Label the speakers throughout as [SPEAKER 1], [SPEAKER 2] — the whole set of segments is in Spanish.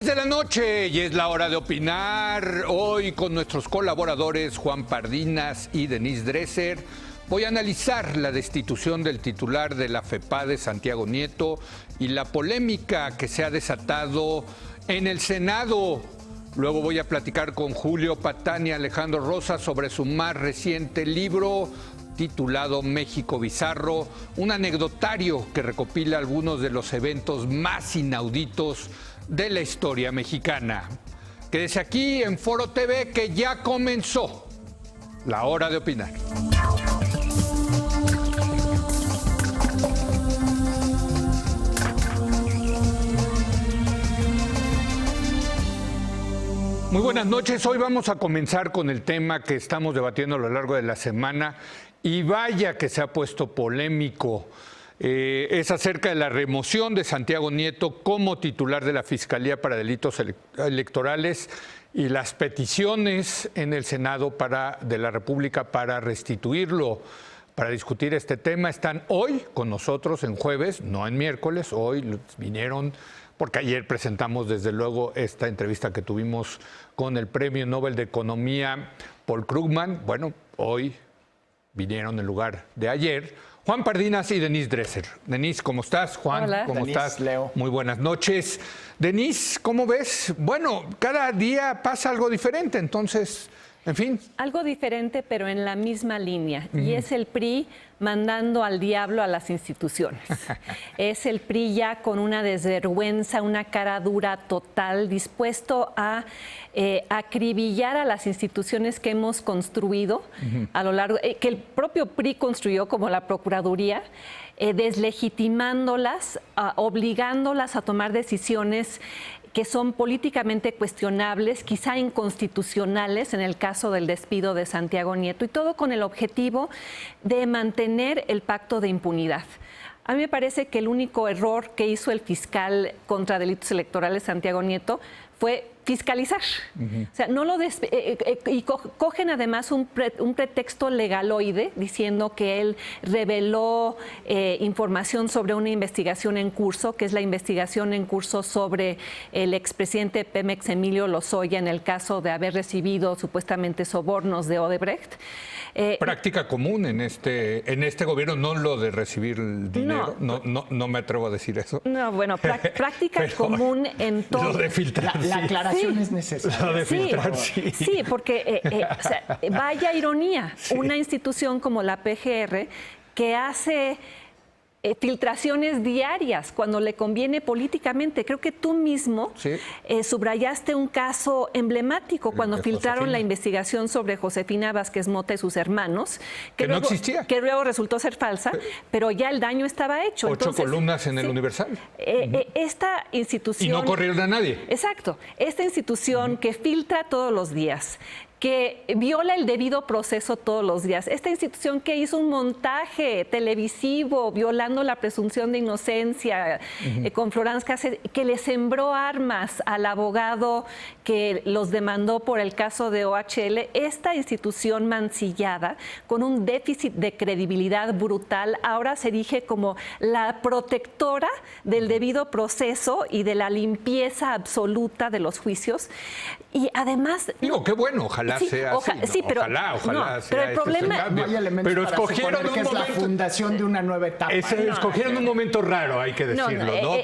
[SPEAKER 1] De la noche y es la hora de opinar. Hoy con nuestros colaboradores Juan Pardinas y Denise Dresser voy a analizar la destitución del titular de la FEPADE, Santiago Nieto, y la polémica que se ha desatado en el Senado. Luego voy a platicar con Julio Patán y Alejandro Rosa sobre su más reciente libro titulado México Bizarro, un anecdotario que recopila algunos de los eventos más inauditos de la historia mexicana. Quédese aquí en Foro TV que ya comenzó la hora de opinar. Muy buenas noches. Hoy vamos a comenzar con el tema que estamos debatiendo a lo largo de la semana y vaya que se ha puesto polémico. Es acerca de la remoción de Santiago Nieto como titular de la Fiscalía para Delitos Electorales y las peticiones en el Senado de la República para restituirlo. Para discutir este tema están hoy con nosotros en jueves, no en miércoles. Hoy vinieron porque ayer presentamos desde luego esta entrevista que tuvimos con el Premio Nobel de Economía Paul Krugman. Bueno, hoy vinieron en lugar de ayer Juan Pardinas y Denise Dresser. Denise, ¿cómo estás? Juan,
[SPEAKER 2] hola.
[SPEAKER 1] ¿Cómo
[SPEAKER 2] Denise,
[SPEAKER 1] estás?
[SPEAKER 2] Leo.
[SPEAKER 1] Muy buenas noches. Denise, ¿cómo ves? Bueno, cada día pasa algo diferente, entonces, en fin.
[SPEAKER 3] Algo diferente, pero en la misma línea. Y es el PRI mandando al diablo a las instituciones. Es el PRI ya con una desvergüenza, una cara dura total, dispuesto a acribillar a las instituciones que hemos construido a lo largo, que el propio PRI construyó, como la Procuraduría, deslegitimándolas, obligándolas a tomar decisiones que son políticamente cuestionables, quizá inconstitucionales en el caso del despido de Santiago Nieto, y todo con el objetivo de mantener el pacto de impunidad. A mí me parece que el único error que hizo el fiscal contra delitos electorales, Santiago Nieto, fue fiscalizar. O sea, no lo y cogen además un pretexto legaloide diciendo que él reveló información sobre una investigación en curso, que es la investigación en curso sobre el expresidente Pemex, Emilio Lozoya, en el caso de haber recibido supuestamente sobornos de Odebrecht.
[SPEAKER 1] Práctica común en este gobierno, no lo de recibir el dinero, no me atrevo a decir eso.
[SPEAKER 3] No, bueno, práctica común en todo.
[SPEAKER 1] Lo de filtrar,
[SPEAKER 2] la aclaración es necesaria.
[SPEAKER 1] Lo de filtrar,
[SPEAKER 3] sí, porque o sea, vaya ironía, una institución como la PGR que hace filtraciones diarias cuando le conviene políticamente. Creo que tú mismo subrayaste un caso emblemático cuando filtraron la investigación sobre Josefina Vázquez Mota y sus hermanos, que luego,
[SPEAKER 1] no existía.
[SPEAKER 3] Que luego resultó ser falsa, pero ya el daño estaba hecho.
[SPEAKER 1] 8 columnas en el Universal.
[SPEAKER 3] Esta institución...
[SPEAKER 1] Y no corrieron a nadie.
[SPEAKER 3] Exacto. Esta institución que filtra todos los días, que viola el debido proceso todos los días. Esta institución que hizo un montaje televisivo violando la presunción de inocencia con Florence Cassés, que le sembró armas al abogado que los demandó por el caso de OHL. Esta institución mancillada, con un déficit de credibilidad brutal, ahora se erige como la protectora del debido proceso y de la limpieza absoluta de los juicios. Y además...
[SPEAKER 1] Digo, qué bueno, ojalá sea así.
[SPEAKER 3] Sí, pero,
[SPEAKER 1] ojalá sea
[SPEAKER 3] pero el problema...
[SPEAKER 2] No hay elementos
[SPEAKER 1] pero
[SPEAKER 2] para
[SPEAKER 1] escogieron
[SPEAKER 2] suponer que es la fundación de una nueva etapa.
[SPEAKER 1] Escogieron un momento raro, hay que decirlo, ¿no?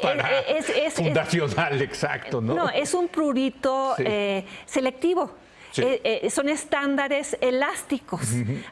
[SPEAKER 1] Fundacional, exacto, ¿no?
[SPEAKER 3] No, es un prurito selectivo.
[SPEAKER 1] Sí.
[SPEAKER 3] Son estándares elásticos,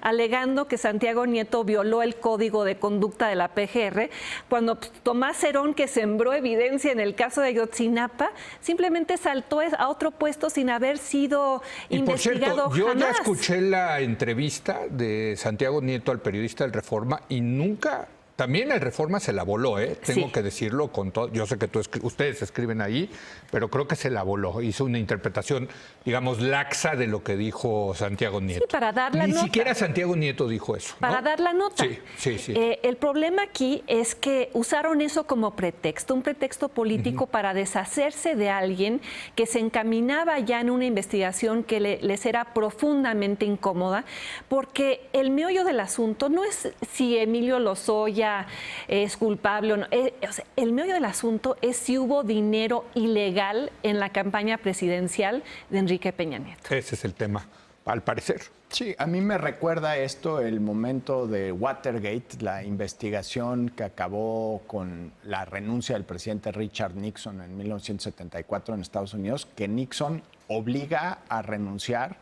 [SPEAKER 3] alegando que Santiago Nieto violó el código de conducta de la PGR, cuando Tomás Herón, que sembró evidencia en el caso de Ayotzinapa, simplemente saltó a otro puesto sin haber sido investigado.
[SPEAKER 1] Por cierto, yo
[SPEAKER 3] jamás.
[SPEAKER 1] ya escuché la entrevista de Santiago Nieto al periodista del Reforma y nunca... También el Reforma se la voló, tengo que decirlo con todo. Yo sé que ustedes escriben ahí, pero creo que se la voló. Hizo una interpretación, digamos, laxa de lo que dijo Santiago Nieto.
[SPEAKER 3] Sí, para dar la nota.
[SPEAKER 1] Ni siquiera Santiago Nieto dijo eso, ¿no?
[SPEAKER 3] Para dar la nota.
[SPEAKER 1] Sí.
[SPEAKER 3] El problema aquí es que usaron eso como pretexto, un pretexto político para deshacerse de alguien que se encaminaba ya en una investigación que les era profundamente incómoda, porque el meollo del asunto no es si Emilio Lozoya policía es culpable o no. O sea, el meollo del asunto es si hubo dinero ilegal en la campaña presidencial de Enrique Peña Nieto.
[SPEAKER 1] Ese es el tema, al parecer.
[SPEAKER 2] Sí, a mí me recuerda esto el momento de Watergate, la investigación que acabó con la renuncia del presidente Richard Nixon en 1974 en Estados Unidos, que Nixon obliga a renunciar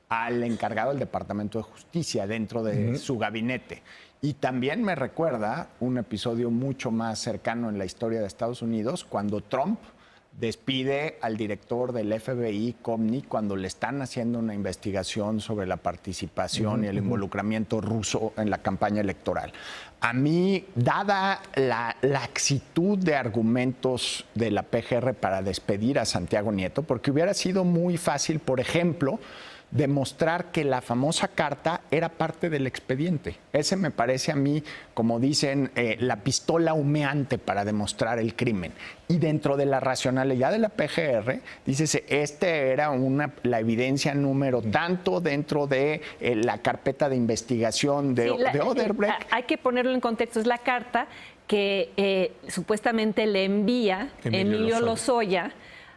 [SPEAKER 2] al encargado del Departamento de Justicia dentro de su gabinete. Y también me recuerda un episodio mucho más cercano en la historia de Estados Unidos, cuando Trump despide al director del FBI, Comey, cuando le están haciendo una investigación sobre la participación y el involucramiento ruso en la campaña electoral. A mí, dada la laxitud de argumentos de la PGR para despedir a Santiago Nieto, porque hubiera sido muy fácil, por ejemplo, demostrar que la famosa carta era parte del expediente. Ese me parece a mí, como dicen, la pistola humeante para demostrar el crimen. Y dentro de la racionalidad de la PGR, dices, era la evidencia número tanto dentro de la carpeta de investigación de Odebrecht.
[SPEAKER 3] Hay que ponerlo en contexto, es la carta que supuestamente le envía Emilio Lozoya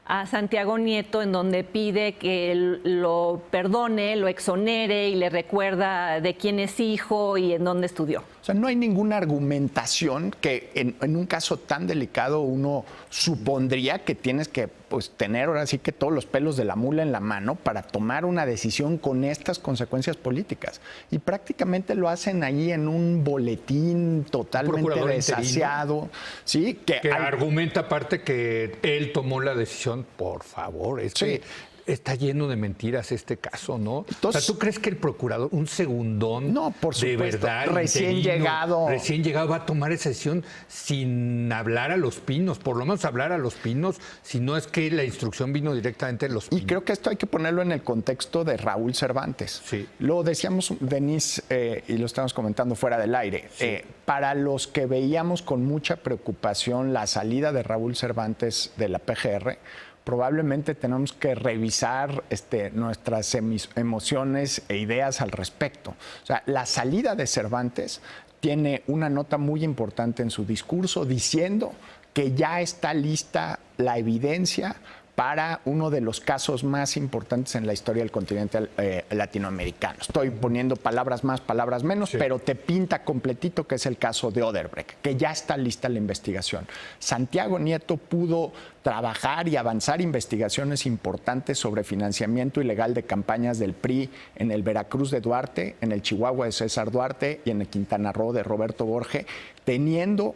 [SPEAKER 3] a Santiago Nieto, en donde pide que lo perdone, lo exonere y le recuerda de quién es hijo y en dónde estudió.
[SPEAKER 2] O sea, no hay ninguna argumentación que en un caso tan delicado uno supondría que tienes que tener ahora sí que todos los pelos de la mula en la mano para tomar una decisión con estas consecuencias políticas. Y prácticamente lo hacen ahí en un boletín totalmente desasiado. ¿Sí?
[SPEAKER 1] Que argumenta aparte que él tomó la decisión. Por favor, que está lleno de mentiras este caso, ¿no? Entonces, o sea, ¿tú crees que el procurador, un segundón,
[SPEAKER 2] no, por supuesto,
[SPEAKER 1] de verdad,
[SPEAKER 2] recién llegado
[SPEAKER 1] va a tomar esa decisión sin hablar a Los Pinos, por lo menos hablar a Los Pinos, si no es que la instrucción vino directamente de Los Pinos?
[SPEAKER 2] Y creo que esto hay que ponerlo en el contexto de Raúl Cervantes.
[SPEAKER 1] Sí.
[SPEAKER 2] Lo decíamos, Denise, y lo estamos comentando fuera del aire. Sí. Para los que veíamos con mucha preocupación la salida de Raúl Cervantes de la PGR, probablemente tenemos que revisar nuestras emociones e ideas al respecto. O sea, la salida de Cervantes tiene una nota muy importante en su discurso diciendo que ya está lista la evidencia para uno de los casos más importantes en la historia del continente latinoamericano. Estoy poniendo palabras más, palabras menos, pero te pinta completito que es el caso de Odebrecht, que ya está lista la investigación. Santiago Nieto pudo trabajar y avanzar investigaciones importantes sobre financiamiento ilegal de campañas del PRI en el Veracruz de Duarte, en el Chihuahua de César Duarte y en el Quintana Roo de Roberto Borge, teniendo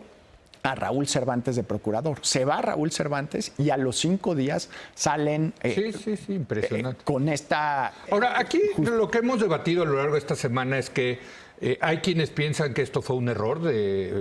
[SPEAKER 2] a Raúl Cervantes de procurador. Se va Raúl Cervantes y a los 5 días salen
[SPEAKER 1] impresionante.
[SPEAKER 2] Con esta...
[SPEAKER 1] Ahora, aquí lo que hemos debatido a lo largo de esta semana es que hay quienes piensan que esto fue un error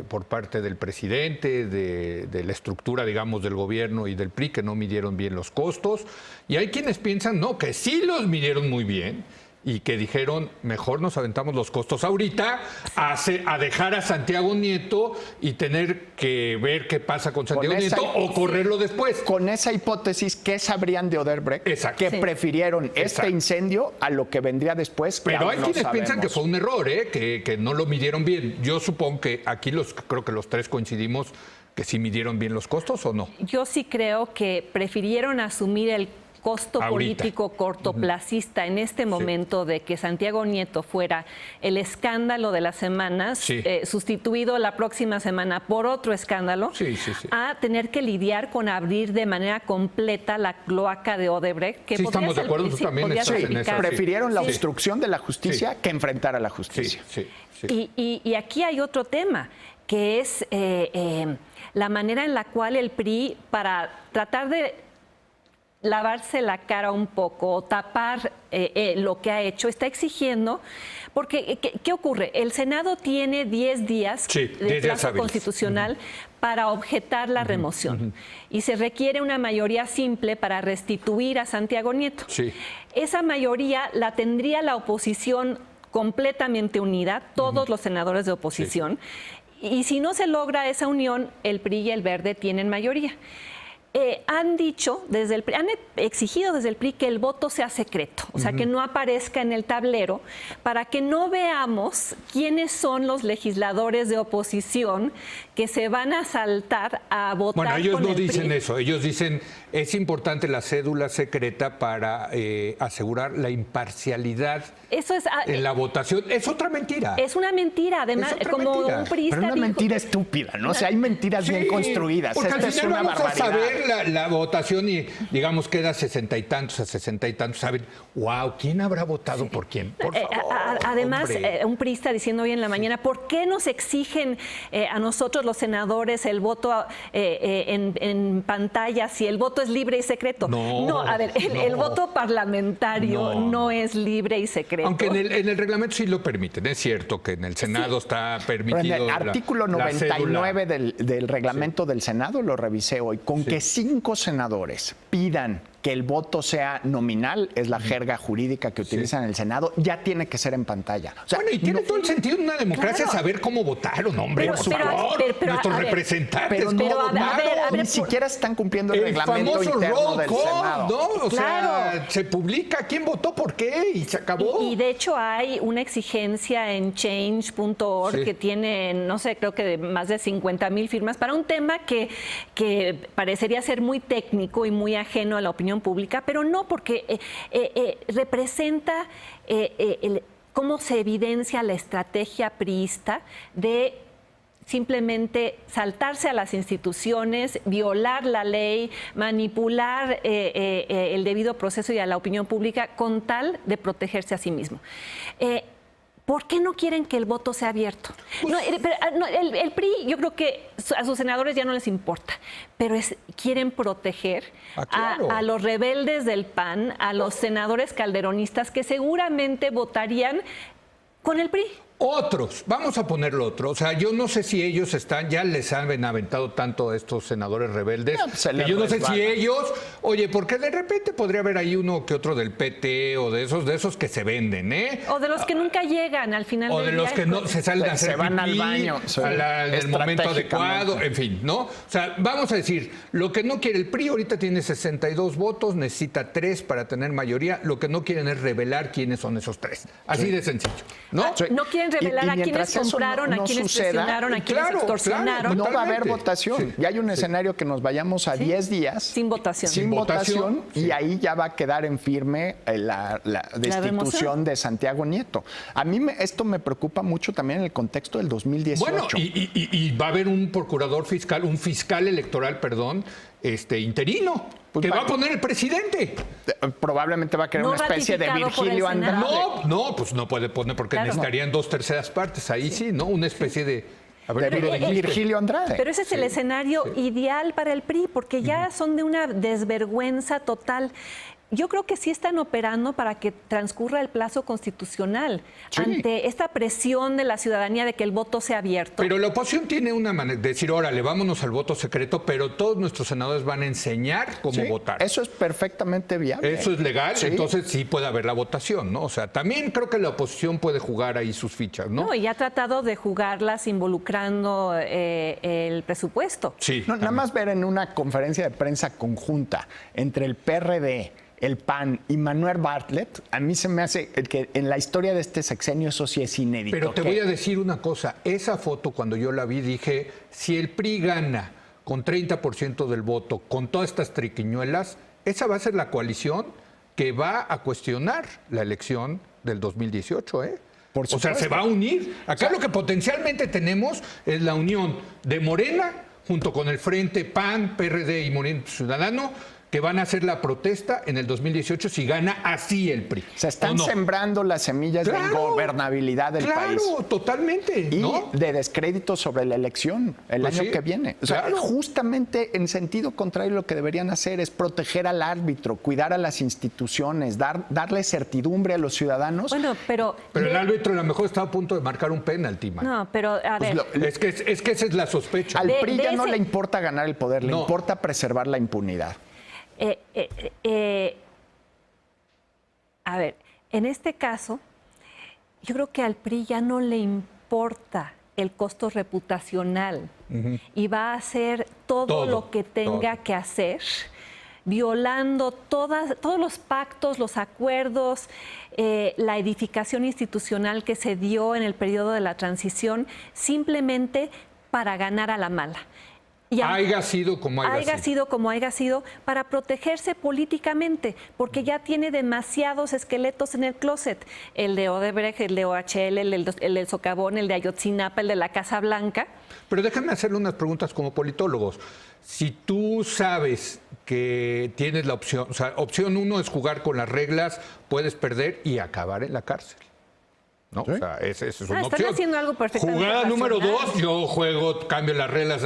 [SPEAKER 1] por parte del presidente, de la estructura, digamos, del gobierno y del PRI, que no midieron bien los costos. Y hay quienes piensan, no, que sí los midieron muy bien y que dijeron, mejor nos aventamos los costos ahorita a dejar a Santiago Nieto y tener que ver qué pasa con Santiago Nieto o correrlo después.
[SPEAKER 2] Con esa hipótesis, ¿qué sabrían de Odebrecht?
[SPEAKER 1] Exacto.
[SPEAKER 2] Que prefirieron este incendio a lo que vendría después.
[SPEAKER 1] Pero hay quienes piensan que fue un error, que no lo midieron bien. Yo supongo que aquí creo que los tres coincidimos que sí midieron bien los costos, ¿o no?
[SPEAKER 3] Yo sí creo que prefirieron asumir el costo político cortoplacista en este momento de que Santiago Nieto fuera el escándalo de las semanas, sustituido la próxima semana por otro escándalo, a tener que lidiar con abrir de manera completa la cloaca de Odebrecht. Que
[SPEAKER 1] estamos de acuerdo, tú también estás en eso.
[SPEAKER 2] Prefirieron la obstrucción de la justicia que enfrentar a la justicia.
[SPEAKER 3] Y aquí hay otro tema, que es la manera en la cual el PRI, para tratar de lavarse la cara un poco o tapar lo que ha hecho, está exigiendo, porque ¿qué ocurre? El Senado tiene 10 días de plazo constitucional para objetar la remoción y se requiere una mayoría simple para restituir a Santiago Nieto. Esa mayoría la tendría la oposición completamente unida, todos los senadores de oposición, y si no se logra esa unión, el PRI y el Verde tienen mayoría. han dicho desde el PRI, han exigido desde el PRI que el voto sea secreto, o sea, que no aparezca en el tablero, para que no veamos quiénes son los legisladores de oposición que se van a saltar a votar.
[SPEAKER 1] Bueno, ellos
[SPEAKER 3] con
[SPEAKER 1] no
[SPEAKER 3] el
[SPEAKER 1] dicen
[SPEAKER 3] PRI.
[SPEAKER 1] eso, ellos dicen es importante la cédula secreta para asegurar la imparcialidad
[SPEAKER 3] Eso es,
[SPEAKER 1] en la votación. Es otra mentira.
[SPEAKER 3] es una mentira, además,
[SPEAKER 1] Es otra
[SPEAKER 3] como
[SPEAKER 1] mentira.
[SPEAKER 3] un priista
[SPEAKER 2] Pero una
[SPEAKER 3] dijo-
[SPEAKER 2] mentira estúpida, ¿no? O sea, hay mentiras bien
[SPEAKER 1] Sí,
[SPEAKER 2] construidas.
[SPEAKER 1] Porque
[SPEAKER 2] Esta
[SPEAKER 1] al
[SPEAKER 2] es
[SPEAKER 1] final
[SPEAKER 2] una
[SPEAKER 1] vamos
[SPEAKER 2] barbaridad.
[SPEAKER 1] a saber la votación y, digamos, queda 60 y tantos a 60 y tantos. Saben, wow, ¿quién habrá votado por quién? Por favor,
[SPEAKER 3] Además,
[SPEAKER 1] hombre.
[SPEAKER 3] un priista diciendo hoy en la mañana, ¿por qué nos exigen a nosotros los senadores el voto en pantalla si el voto es libre y secreto?
[SPEAKER 1] No,
[SPEAKER 3] a ver, el
[SPEAKER 1] no.
[SPEAKER 3] voto parlamentario no es libre y secreto.
[SPEAKER 1] Aunque en el reglamento sí lo permiten. Es cierto que en el Senado está
[SPEAKER 2] Pero
[SPEAKER 1] permitido.
[SPEAKER 2] en el artículo
[SPEAKER 1] la
[SPEAKER 2] 99
[SPEAKER 1] cédula.
[SPEAKER 2] del reglamento del Senado, lo revisé hoy, con que 5 senadores pidan que el voto sea nominal, es la jerga jurídica que utilizan en el Senado, ya tiene que ser en pantalla. O sea,
[SPEAKER 1] Bueno, y tiene
[SPEAKER 2] no-
[SPEAKER 1] todo el sentido en una democracia
[SPEAKER 3] Claro.
[SPEAKER 1] saber cómo votaron, hombre,
[SPEAKER 3] Pero-
[SPEAKER 1] por
[SPEAKER 3] pero-
[SPEAKER 1] favor.
[SPEAKER 3] pero,
[SPEAKER 1] Nuestros
[SPEAKER 3] a ver,
[SPEAKER 1] representantes,
[SPEAKER 2] pero
[SPEAKER 1] ¿cómo
[SPEAKER 3] pero, a ver,
[SPEAKER 1] votaron?
[SPEAKER 2] ni siquiera están cumpliendo el
[SPEAKER 1] El
[SPEAKER 2] reglamento
[SPEAKER 1] famoso
[SPEAKER 2] interno
[SPEAKER 1] roll
[SPEAKER 2] del
[SPEAKER 1] call,
[SPEAKER 2] Senado.
[SPEAKER 1] ¿no? O sea,
[SPEAKER 3] Claro.
[SPEAKER 1] se publica quién votó por qué y se acabó.
[SPEAKER 3] Y de hecho hay una exigencia en change.org
[SPEAKER 1] Sí.
[SPEAKER 3] que tiene, no sé, creo que más de 50,000 firmas para un tema que parecería ser muy técnico y muy ajeno a la opinión pública, pero no, porque representa cómo se evidencia la estrategia priista de simplemente saltarse a las instituciones, violar la ley, manipular el debido proceso y a la opinión pública con tal de protegerse a sí mismo. ¿Por qué no quieren que el voto sea abierto? El PRI, yo creo que a sus senadores ya no les importa, pero quieren proteger
[SPEAKER 1] Claro.
[SPEAKER 3] a los rebeldes del PAN, a los senadores calderonistas que seguramente votarían con el PRI.
[SPEAKER 1] Otros, vamos a ponerlo otro. O sea, yo no sé si ellos ya les han aventado tanto a estos senadores rebeldes.
[SPEAKER 2] No, pues se
[SPEAKER 1] que
[SPEAKER 2] les
[SPEAKER 1] yo no sé
[SPEAKER 2] resbala.
[SPEAKER 1] si ellos, oye, porque de repente podría haber ahí uno que otro del PT o de esos que se venden, ¿eh?
[SPEAKER 3] O de los que nunca llegan al final
[SPEAKER 1] O
[SPEAKER 3] del
[SPEAKER 1] de los
[SPEAKER 3] día.
[SPEAKER 1] que no se salen a
[SPEAKER 2] Se
[SPEAKER 1] hacer
[SPEAKER 2] van al
[SPEAKER 1] pipí,
[SPEAKER 2] baño, sí,
[SPEAKER 1] en el momento
[SPEAKER 2] estratégicamente.
[SPEAKER 1] adecuado, en fin, ¿no? O sea, vamos a decir, lo que no quiere el PRI ahorita tiene 62 votos, necesita 3 para tener mayoría. Lo que no quieren es revelar quiénes son esos 3. Así de sencillo, ¿no?
[SPEAKER 2] Sí.
[SPEAKER 3] No quieren revelar a
[SPEAKER 2] mientras
[SPEAKER 3] quienes
[SPEAKER 2] eso
[SPEAKER 3] compraron,
[SPEAKER 2] no
[SPEAKER 3] a quienes
[SPEAKER 2] suceda,
[SPEAKER 3] presionaron, a quienes
[SPEAKER 1] claro,
[SPEAKER 3] extorsionaron.
[SPEAKER 2] No va a haber
[SPEAKER 1] Totalmente.
[SPEAKER 2] votación.
[SPEAKER 1] Sí,
[SPEAKER 2] Ya hay un escenario que nos vayamos a 10 días
[SPEAKER 3] Sin votación.
[SPEAKER 2] sin votación,
[SPEAKER 1] sí.
[SPEAKER 2] y ahí ya va a quedar en firme la destitución
[SPEAKER 3] remoción.
[SPEAKER 2] de Santiago Nieto. A mí esto me preocupa mucho también en el contexto del 2018.
[SPEAKER 1] Bueno, y va a haber un procurador fiscal, un fiscal electoral, perdón, interino,
[SPEAKER 2] Pues
[SPEAKER 1] que
[SPEAKER 2] va-
[SPEAKER 1] va a poner el presidente.
[SPEAKER 2] Probablemente va a quedar
[SPEAKER 3] No
[SPEAKER 2] una especie de
[SPEAKER 3] ratificado por el
[SPEAKER 2] Virgilio
[SPEAKER 3] Senado.
[SPEAKER 2] Andrade.
[SPEAKER 1] No, pues no puede poner porque
[SPEAKER 3] Claro.
[SPEAKER 1] necesitarían 2/3 partes. Ahí sí, ¿no? Una especie de. A ver, tú lo
[SPEAKER 2] De
[SPEAKER 1] dijiste.
[SPEAKER 2] Virgilio Andrade.
[SPEAKER 3] Pero ese es el escenario ideal para el PRI, porque ya son de una desvergüenza total. Yo creo que sí están operando para que transcurra el plazo constitucional
[SPEAKER 2] Sí.
[SPEAKER 3] ante esta presión de la ciudadanía de que el voto sea abierto.
[SPEAKER 1] Pero la oposición tiene una manera de decir, órale, vámonos al voto secreto, pero todos nuestros senadores van a enseñar cómo
[SPEAKER 2] Sí,
[SPEAKER 1] votar.
[SPEAKER 2] eso es perfectamente viable.
[SPEAKER 1] Eso es legal,
[SPEAKER 2] Sí.
[SPEAKER 1] entonces sí puede haber la votación, ¿no? O sea, también creo que la oposición puede jugar ahí sus fichas, ¿no?
[SPEAKER 3] No, y ha tratado de jugarlas involucrando el presupuesto.
[SPEAKER 1] Sí.
[SPEAKER 2] No, nada más ver en una conferencia de prensa conjunta entre el PRD, el PAN y Manuel Bartlett, a mí se me hace que en la historia de este sexenio eso sí es inédito.
[SPEAKER 1] Pero te
[SPEAKER 2] que-
[SPEAKER 1] voy a decir una cosa, esa foto cuando yo la vi dije, si el PRI gana con 30% del voto, con todas estas triquiñuelas, esa va a ser la coalición que va a cuestionar la elección del 2018, ¿eh?
[SPEAKER 2] Por
[SPEAKER 1] O sea,
[SPEAKER 2] supuesto.
[SPEAKER 1] se va a unir. Acá lo que potencialmente tenemos es la unión de Morena junto con el Frente PAN, PRD y Movimiento Ciudadano, que van a hacer la protesta en el 2018 si gana así el PRI.
[SPEAKER 2] Se están
[SPEAKER 1] ¿o no?
[SPEAKER 2] sembrando las semillas de
[SPEAKER 1] Claro,
[SPEAKER 2] ingobernabilidad del país.
[SPEAKER 1] Claro, totalmente,
[SPEAKER 2] Y
[SPEAKER 1] ¿no?
[SPEAKER 2] de descrédito sobre la elección el
[SPEAKER 1] Pues
[SPEAKER 2] año
[SPEAKER 1] sí,
[SPEAKER 2] que viene. O sea,
[SPEAKER 1] claro.
[SPEAKER 2] justamente en sentido contrario lo que deberían hacer es proteger al árbitro, cuidar a las instituciones, darle certidumbre a los ciudadanos.
[SPEAKER 3] Bueno, pero...
[SPEAKER 1] Pero el árbitro a lo mejor está a punto de marcar un penalti, man.
[SPEAKER 3] No, pero a
[SPEAKER 2] Pues
[SPEAKER 3] ver...
[SPEAKER 1] Es que esa es la sospecha.
[SPEAKER 2] Al
[SPEAKER 3] de-
[SPEAKER 2] PRI
[SPEAKER 3] de
[SPEAKER 2] ya no
[SPEAKER 3] ese-
[SPEAKER 2] le importa ganar el poder, le
[SPEAKER 1] No.
[SPEAKER 2] importa preservar la impunidad.
[SPEAKER 3] A ver, en este caso, yo creo que al PRI ya no le importa el costo reputacional y va a hacer todo lo que tenga que hacer, violando todos los pactos, los acuerdos, la edificación institucional que se dio en el periodo de la transición, simplemente para ganar a la mala. Y
[SPEAKER 1] haya sido como haya sido, para protegerse políticamente, porque ya tiene demasiados esqueletos en el closet. El de Odebrecht, el de OHL, el del Socavón, el de Ayotzinapa, el de la Casa Blanca. Pero déjame hacerle unas preguntas como politólogos. Si tú sabes que tienes la opción, o sea, opción 1 es jugar con las reglas, puedes perder y acabar en la cárcel. ¿No?
[SPEAKER 2] ¿Sí?
[SPEAKER 1] O sea, esa es una
[SPEAKER 3] Están
[SPEAKER 1] opción.
[SPEAKER 3] haciendo algo perfectamente
[SPEAKER 1] Jugada número
[SPEAKER 3] racional.
[SPEAKER 1] 2, yo juego, cambio las reglas,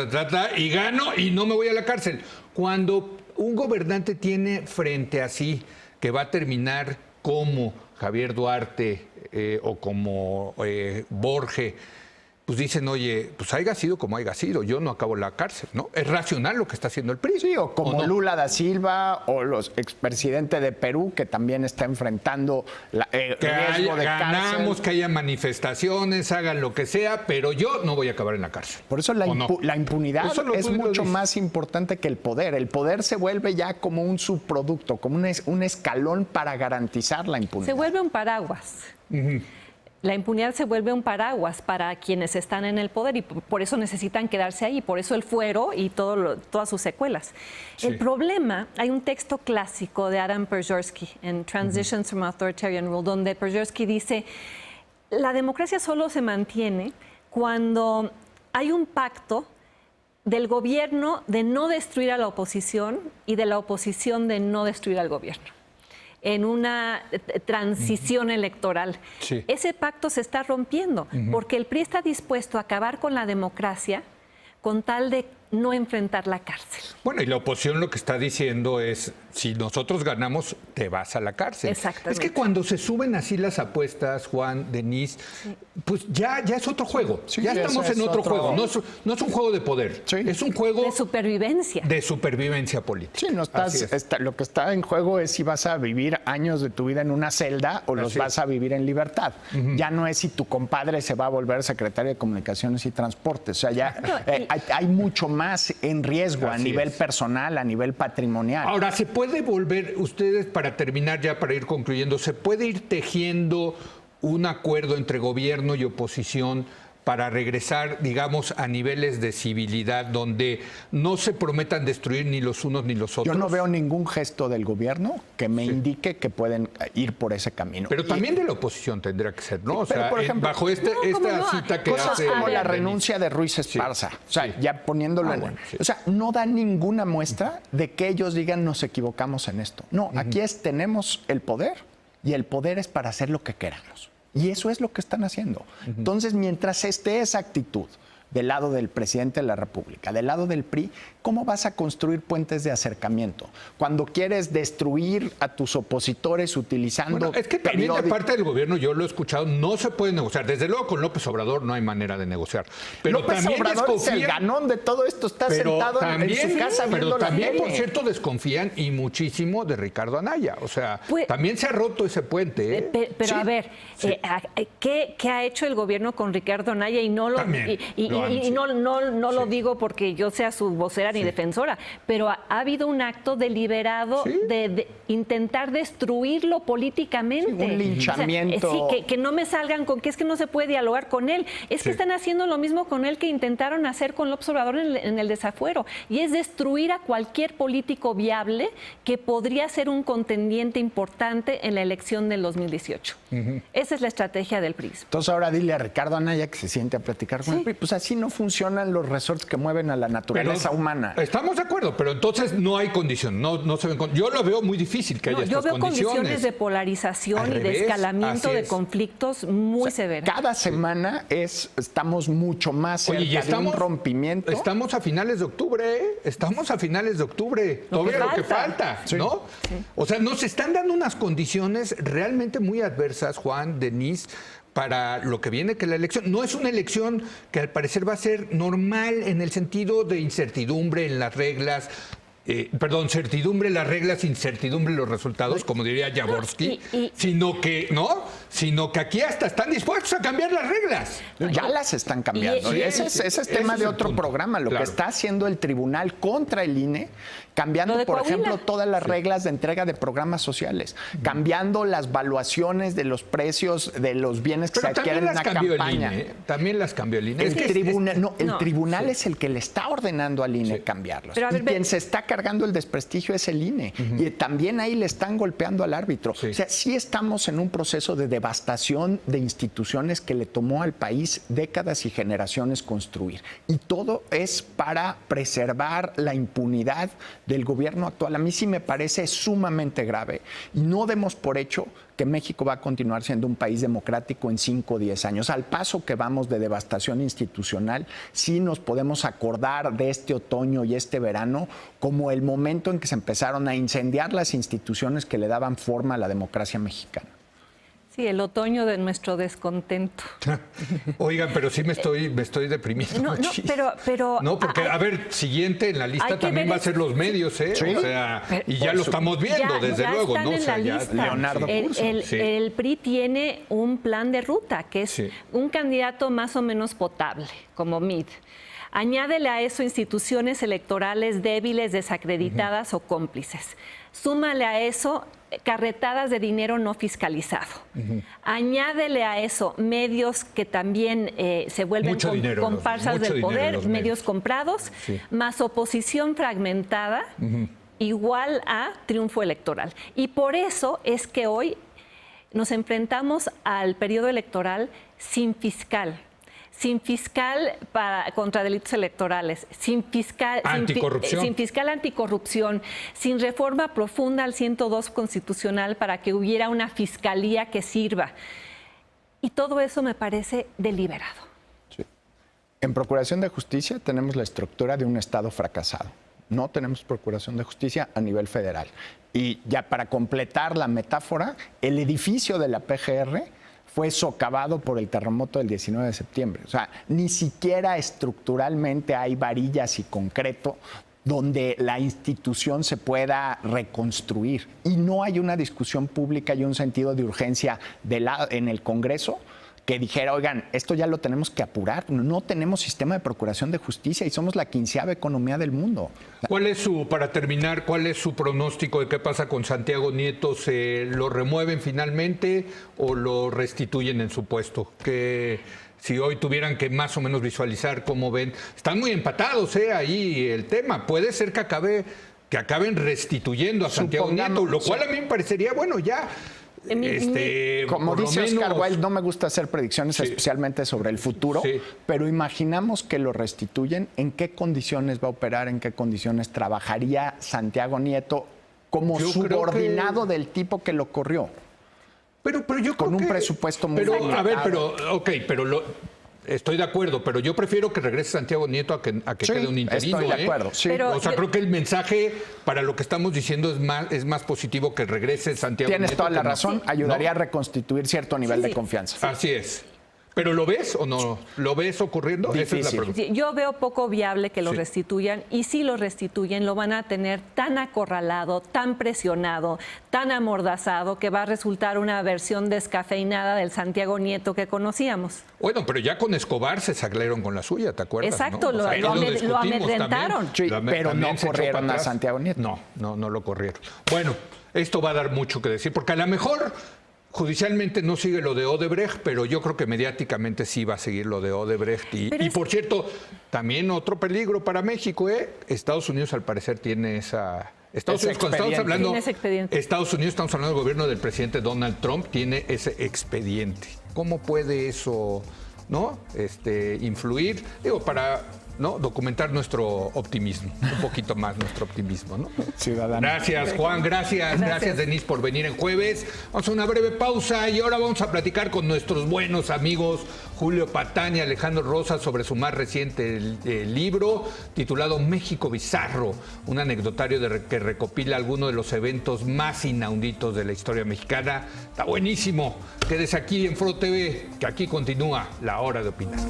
[SPEAKER 1] y gano y no me voy a la cárcel. Cuando un gobernante tiene frente a sí que va a terminar como Javier Duarte o como Borge, pues dicen, oye, pues haya sido como haya sido, yo no acabo en la cárcel, ¿no? Es racional lo que está haciendo el PRI.
[SPEAKER 2] Sí, o como
[SPEAKER 1] no?
[SPEAKER 2] Lula da Silva o los expresidentes de Perú, que también está enfrentando riesgo de
[SPEAKER 1] ganamos,
[SPEAKER 2] cárcel.
[SPEAKER 1] que haya manifestaciones, hagan lo que sea, pero yo no voy a acabar en la cárcel.
[SPEAKER 2] Por eso la impunidad
[SPEAKER 1] Eso
[SPEAKER 2] es
[SPEAKER 1] tú lo
[SPEAKER 2] mucho
[SPEAKER 1] dices.
[SPEAKER 2] más importante que el poder. El poder se vuelve ya como un subproducto, como un escalón para garantizar la impunidad.
[SPEAKER 3] Se vuelve un paraguas. La impunidad se vuelve un paraguas para quienes están en el poder y por eso necesitan quedarse ahí, por eso el fuero y todas sus secuelas.
[SPEAKER 1] Sí.
[SPEAKER 3] El problema, hay un texto clásico de Adam Przeworski en Transitions from Authoritarian Rule, donde Przeworski dice, la democracia solo se mantiene cuando hay un pacto del gobierno de no destruir a la oposición y de la oposición de no destruir al gobierno en una transición electoral.
[SPEAKER 1] Sí.
[SPEAKER 3] Ese pacto se está rompiendo porque el PRI está dispuesto a acabar con la democracia con tal de no enfrentar la cárcel.
[SPEAKER 1] Bueno, y la oposición lo que está diciendo es, si nosotros ganamos, te vas a la cárcel.
[SPEAKER 3] Exactamente.
[SPEAKER 1] Es que cuando se suben así las apuestas, Juan, Denise, pues ya es otro juego.
[SPEAKER 2] Sí,
[SPEAKER 1] ya
[SPEAKER 2] sí,
[SPEAKER 1] estamos
[SPEAKER 2] ese
[SPEAKER 1] en
[SPEAKER 2] es
[SPEAKER 1] otro
[SPEAKER 2] otro-
[SPEAKER 1] juego. No es un juego de poder.
[SPEAKER 2] Sí.
[SPEAKER 1] Es un juego
[SPEAKER 3] De supervivencia.
[SPEAKER 1] de supervivencia política.
[SPEAKER 2] Sí, no
[SPEAKER 1] Así es.
[SPEAKER 2] lo que está en juego es si vas a vivir años de tu vida en una celda o los
[SPEAKER 1] Así
[SPEAKER 2] vas
[SPEAKER 1] es.
[SPEAKER 2] a vivir en libertad. Ya no es si tu compadre se va a volver secretario de Comunicaciones y Transportes. O sea, ya hay mucho más en riesgo a
[SPEAKER 1] Así
[SPEAKER 2] nivel
[SPEAKER 1] es.
[SPEAKER 2] personal, a nivel patrimonial.
[SPEAKER 1] Ahora, ¿se puede volver, ustedes para terminar ya, para ir concluyendo, se puede ir tejiendo un acuerdo entre gobierno y oposición para regresar, digamos, a niveles de civilidad donde no se prometan destruir ni los unos ni los otros?
[SPEAKER 2] Yo no veo ningún gesto del gobierno que me indique que pueden ir por ese camino.
[SPEAKER 1] Pero también de la oposición tendrá que ser, ¿no? O
[SPEAKER 2] pero,
[SPEAKER 1] sea,
[SPEAKER 2] por ejemplo,
[SPEAKER 1] bajo esta
[SPEAKER 3] ¿cómo no?
[SPEAKER 1] cita que
[SPEAKER 2] Cosas
[SPEAKER 1] hace...
[SPEAKER 2] como la
[SPEAKER 1] Denise.
[SPEAKER 2] renuncia de Ruiz Esparza, o sea,
[SPEAKER 1] Sí.
[SPEAKER 2] ya poniéndolo
[SPEAKER 1] Bueno, sí.
[SPEAKER 2] o sea, no da ninguna muestra de que ellos digan nos equivocamos en esto. No, aquí tenemos el poder y el poder es para hacer lo que queramos. Y eso es lo que están haciendo. Entonces, mientras esté esa actitud del lado del presidente de la República, del lado del PRI, ¿cómo vas a construir puentes de acercamiento? Cuando quieres destruir a tus opositores utilizando
[SPEAKER 1] Bueno, es que también de
[SPEAKER 2] periódicos-
[SPEAKER 1] parte del gobierno, yo lo he escuchado, no se puede negociar. Desde luego con López Obrador no hay manera de negociar. Pero
[SPEAKER 2] López
[SPEAKER 1] también
[SPEAKER 2] Obrador es el
[SPEAKER 1] desconfían-
[SPEAKER 2] ganón de todo esto, está
[SPEAKER 1] pero
[SPEAKER 2] sentado en su casa
[SPEAKER 1] pero
[SPEAKER 2] viendo la
[SPEAKER 1] también,
[SPEAKER 2] tele.
[SPEAKER 1] por cierto, desconfían y muchísimo de Ricardo Anaya. O sea,
[SPEAKER 3] Pues-
[SPEAKER 1] también se ha roto ese puente.
[SPEAKER 3] Pero
[SPEAKER 1] Sí.
[SPEAKER 3] a ver,
[SPEAKER 1] Sí.
[SPEAKER 3] ¿qué ha hecho el gobierno con Ricardo Anaya? Y no lo,
[SPEAKER 1] También lo han
[SPEAKER 3] y
[SPEAKER 1] hecho.
[SPEAKER 3] no lo
[SPEAKER 1] Sí.
[SPEAKER 3] digo porque yo sea su vocera ni defensora, pero ha habido un acto deliberado
[SPEAKER 1] Sí.
[SPEAKER 3] de intentar destruirlo políticamente.
[SPEAKER 2] Sí, un linchamiento.
[SPEAKER 3] O sea, que no me salgan con que es que no se puede dialogar con él. Es que
[SPEAKER 1] Sí.
[SPEAKER 3] están haciendo lo mismo con él que intentaron hacer con López Obrador en el desafuero. Y es destruir a cualquier político viable que podría ser un contendiente importante en la elección del 2018. Esa es la estrategia del PRI.
[SPEAKER 2] Entonces ahora dile a Ricardo Anaya que se siente a platicar con
[SPEAKER 3] Sí.
[SPEAKER 2] el PRI. Pues así no funcionan los resorts que mueven a la naturaleza humana.
[SPEAKER 1] Estamos de acuerdo, pero entonces no hay condición. No se ven yo lo veo muy difícil que haya
[SPEAKER 3] No, yo
[SPEAKER 1] estas
[SPEAKER 3] veo condiciones
[SPEAKER 1] condiciones.
[SPEAKER 3] de polarización
[SPEAKER 1] Al
[SPEAKER 3] y de
[SPEAKER 1] revés,
[SPEAKER 3] escalamiento
[SPEAKER 1] así
[SPEAKER 3] de
[SPEAKER 1] es.
[SPEAKER 3] conflictos muy severos.
[SPEAKER 2] Cada semana estamos mucho más cerca
[SPEAKER 1] Oye, y
[SPEAKER 2] de un rompimiento.
[SPEAKER 1] Estamos a finales de octubre, ¿eh? Estamos a finales de octubre. Todavía lo que falta,
[SPEAKER 2] Sí.
[SPEAKER 1] ¿no? O sea, nos están dando unas condiciones realmente muy adversas, Juan, Denise, para lo que viene, que la elección no es una elección que al parecer va a ser normal en el sentido de incertidumbre en las reglas. certidumbre las reglas, incertidumbre los resultados, como diría Jaworski, sino que aquí hasta están dispuestos a cambiar las reglas.
[SPEAKER 2] Ya las están cambiando. Ese es tema de otro programa. Lo que está haciendo el tribunal contra el INE, cambiando, por ejemplo, todas las reglas de entrega de programas sociales, cambiando las valuaciones de los precios de los bienes que se adquieren en una campaña.
[SPEAKER 1] También las cambió el INE.
[SPEAKER 2] El tribunal es el que le está ordenando al INE cambiarlos. Y quien se está cargando el desprestigio es el INE. Y también ahí le están golpeando al árbitro. O sea, sí estamos en un proceso de devastación de instituciones que le tomó al país décadas y generaciones construir. Y todo es para preservar la impunidad del gobierno actual. A mí sí me parece sumamente grave. Y no demos por hecho que México va a continuar siendo un país democrático en 5 o 10 años. Al paso que vamos de devastación institucional, sí nos podemos acordar de este otoño y este verano como el momento en que se empezaron a incendiar las instituciones que le daban forma a la democracia mexicana.
[SPEAKER 3] Sí, el otoño de nuestro descontento.
[SPEAKER 1] Oigan, pero sí me estoy deprimiendo. No, porque, a ver, siguiente en la lista también va a ser los medios, ¿eh?
[SPEAKER 2] Sí.
[SPEAKER 1] O sea, y ya lo estamos viendo, desde luego, ¿no?
[SPEAKER 3] En la lista.
[SPEAKER 2] Leonardo Curso.
[SPEAKER 3] El PRI tiene un plan de ruta, que es un candidato más o menos potable, como Mid. Añádele a eso instituciones electorales débiles, desacreditadas o cómplices. Súmale a eso carretadas de dinero no fiscalizado. Añádele a eso medios que también se vuelven comparsas del poder, medios comprados, más oposición fragmentada, igual a triunfo electoral. Y por eso es que hoy nos enfrentamos al periodo electoral sin fiscal contra delitos electorales, sin fiscal anticorrupción, sin reforma profunda al 102 constitucional para que hubiera una fiscalía que sirva. Y todo eso me parece deliberado.
[SPEAKER 2] Sí. En Procuración de Justicia tenemos la estructura de un Estado fracasado. No tenemos Procuración de Justicia a nivel federal. Y ya para completar la metáfora, el edificio de la PGR fue socavado por el terremoto del 19 de septiembre. O sea, ni siquiera estructuralmente hay varillas y concreto donde la institución se pueda reconstruir. Y no hay una discusión pública y un sentido de urgencia en el Congreso que dijera, oigan, esto ya lo tenemos que apurar. No tenemos sistema de procuración de justicia y somos la 15ª economía del mundo.
[SPEAKER 1] Para terminar, cuál es su pronóstico de qué pasa con Santiago Nieto? ¿Se lo remueven finalmente o lo restituyen en su puesto? Que si hoy tuvieran que más o menos visualizar cómo ven, están muy empatados, ahí el tema. Puede ser que acaben restituyendo a Santiago Nieto, lo cual a mí me parecería, bueno, ya.
[SPEAKER 2] Como dice Oscar Wilde, no me gusta hacer predicciones, especialmente sobre el futuro, pero imaginamos que lo restituyen. ¿En qué condiciones va a operar? ¿En qué condiciones trabajaría Santiago Nieto como subordinado del tipo que lo corrió?
[SPEAKER 1] Pero yo
[SPEAKER 2] con
[SPEAKER 1] creo
[SPEAKER 2] un presupuesto muy limitado.
[SPEAKER 1] A ver, estoy de acuerdo, pero yo prefiero que regrese Santiago Nieto a que quede un interino.
[SPEAKER 2] Estoy de acuerdo.
[SPEAKER 1] Creo que el mensaje para lo que estamos diciendo es más positivo que regrese Santiago Nieto.
[SPEAKER 2] Tienes toda la razón. Ayudaría a reconstituir cierto nivel de confianza.
[SPEAKER 1] Así es. ¿Pero lo ves o no? ¿Lo ves ocurriendo?
[SPEAKER 2] Difícil.
[SPEAKER 1] Esa es la pregunta.
[SPEAKER 3] Yo veo poco viable que lo restituyan, y si lo restituyen lo van a tener tan acorralado, tan presionado, tan amordazado, que va a resultar una versión descafeinada del Santiago Nieto que conocíamos.
[SPEAKER 1] Bueno, pero ya con Escobar se salieron con la suya, ¿te acuerdas?
[SPEAKER 3] Exacto, ¿no? lo amedrentaron.
[SPEAKER 2] Pero no corrieron a Santiago Nieto.
[SPEAKER 1] No lo corrieron. Bueno, esto va a dar mucho que decir, porque a lo mejor judicialmente no sigue lo de Odebrecht, pero yo creo que mediáticamente sí va a seguir lo de Odebrecht. Y por cierto, también otro peligro para México, Estados Unidos al parecer tiene esa... Estados Unidos, estamos hablando del gobierno del presidente Donald Trump, tiene ese expediente. ¿Cómo puede eso, influir? Para documentar nuestro optimismo, un poquito más nuestro optimismo, ¿no?
[SPEAKER 2] Ciudadano.
[SPEAKER 1] Gracias, Juan, gracias, Denise, por venir en jueves. Vamos a una breve pausa y ahora vamos a platicar con nuestros buenos amigos Julio Patán y Alejandro Rosa sobre su más reciente libro titulado México Bizarro, un anecdotario que recopila algunos de los eventos más inauditos de la historia mexicana. Está buenísimo. Quédese aquí en Foro TV, que aquí continúa La Hora de Opinar.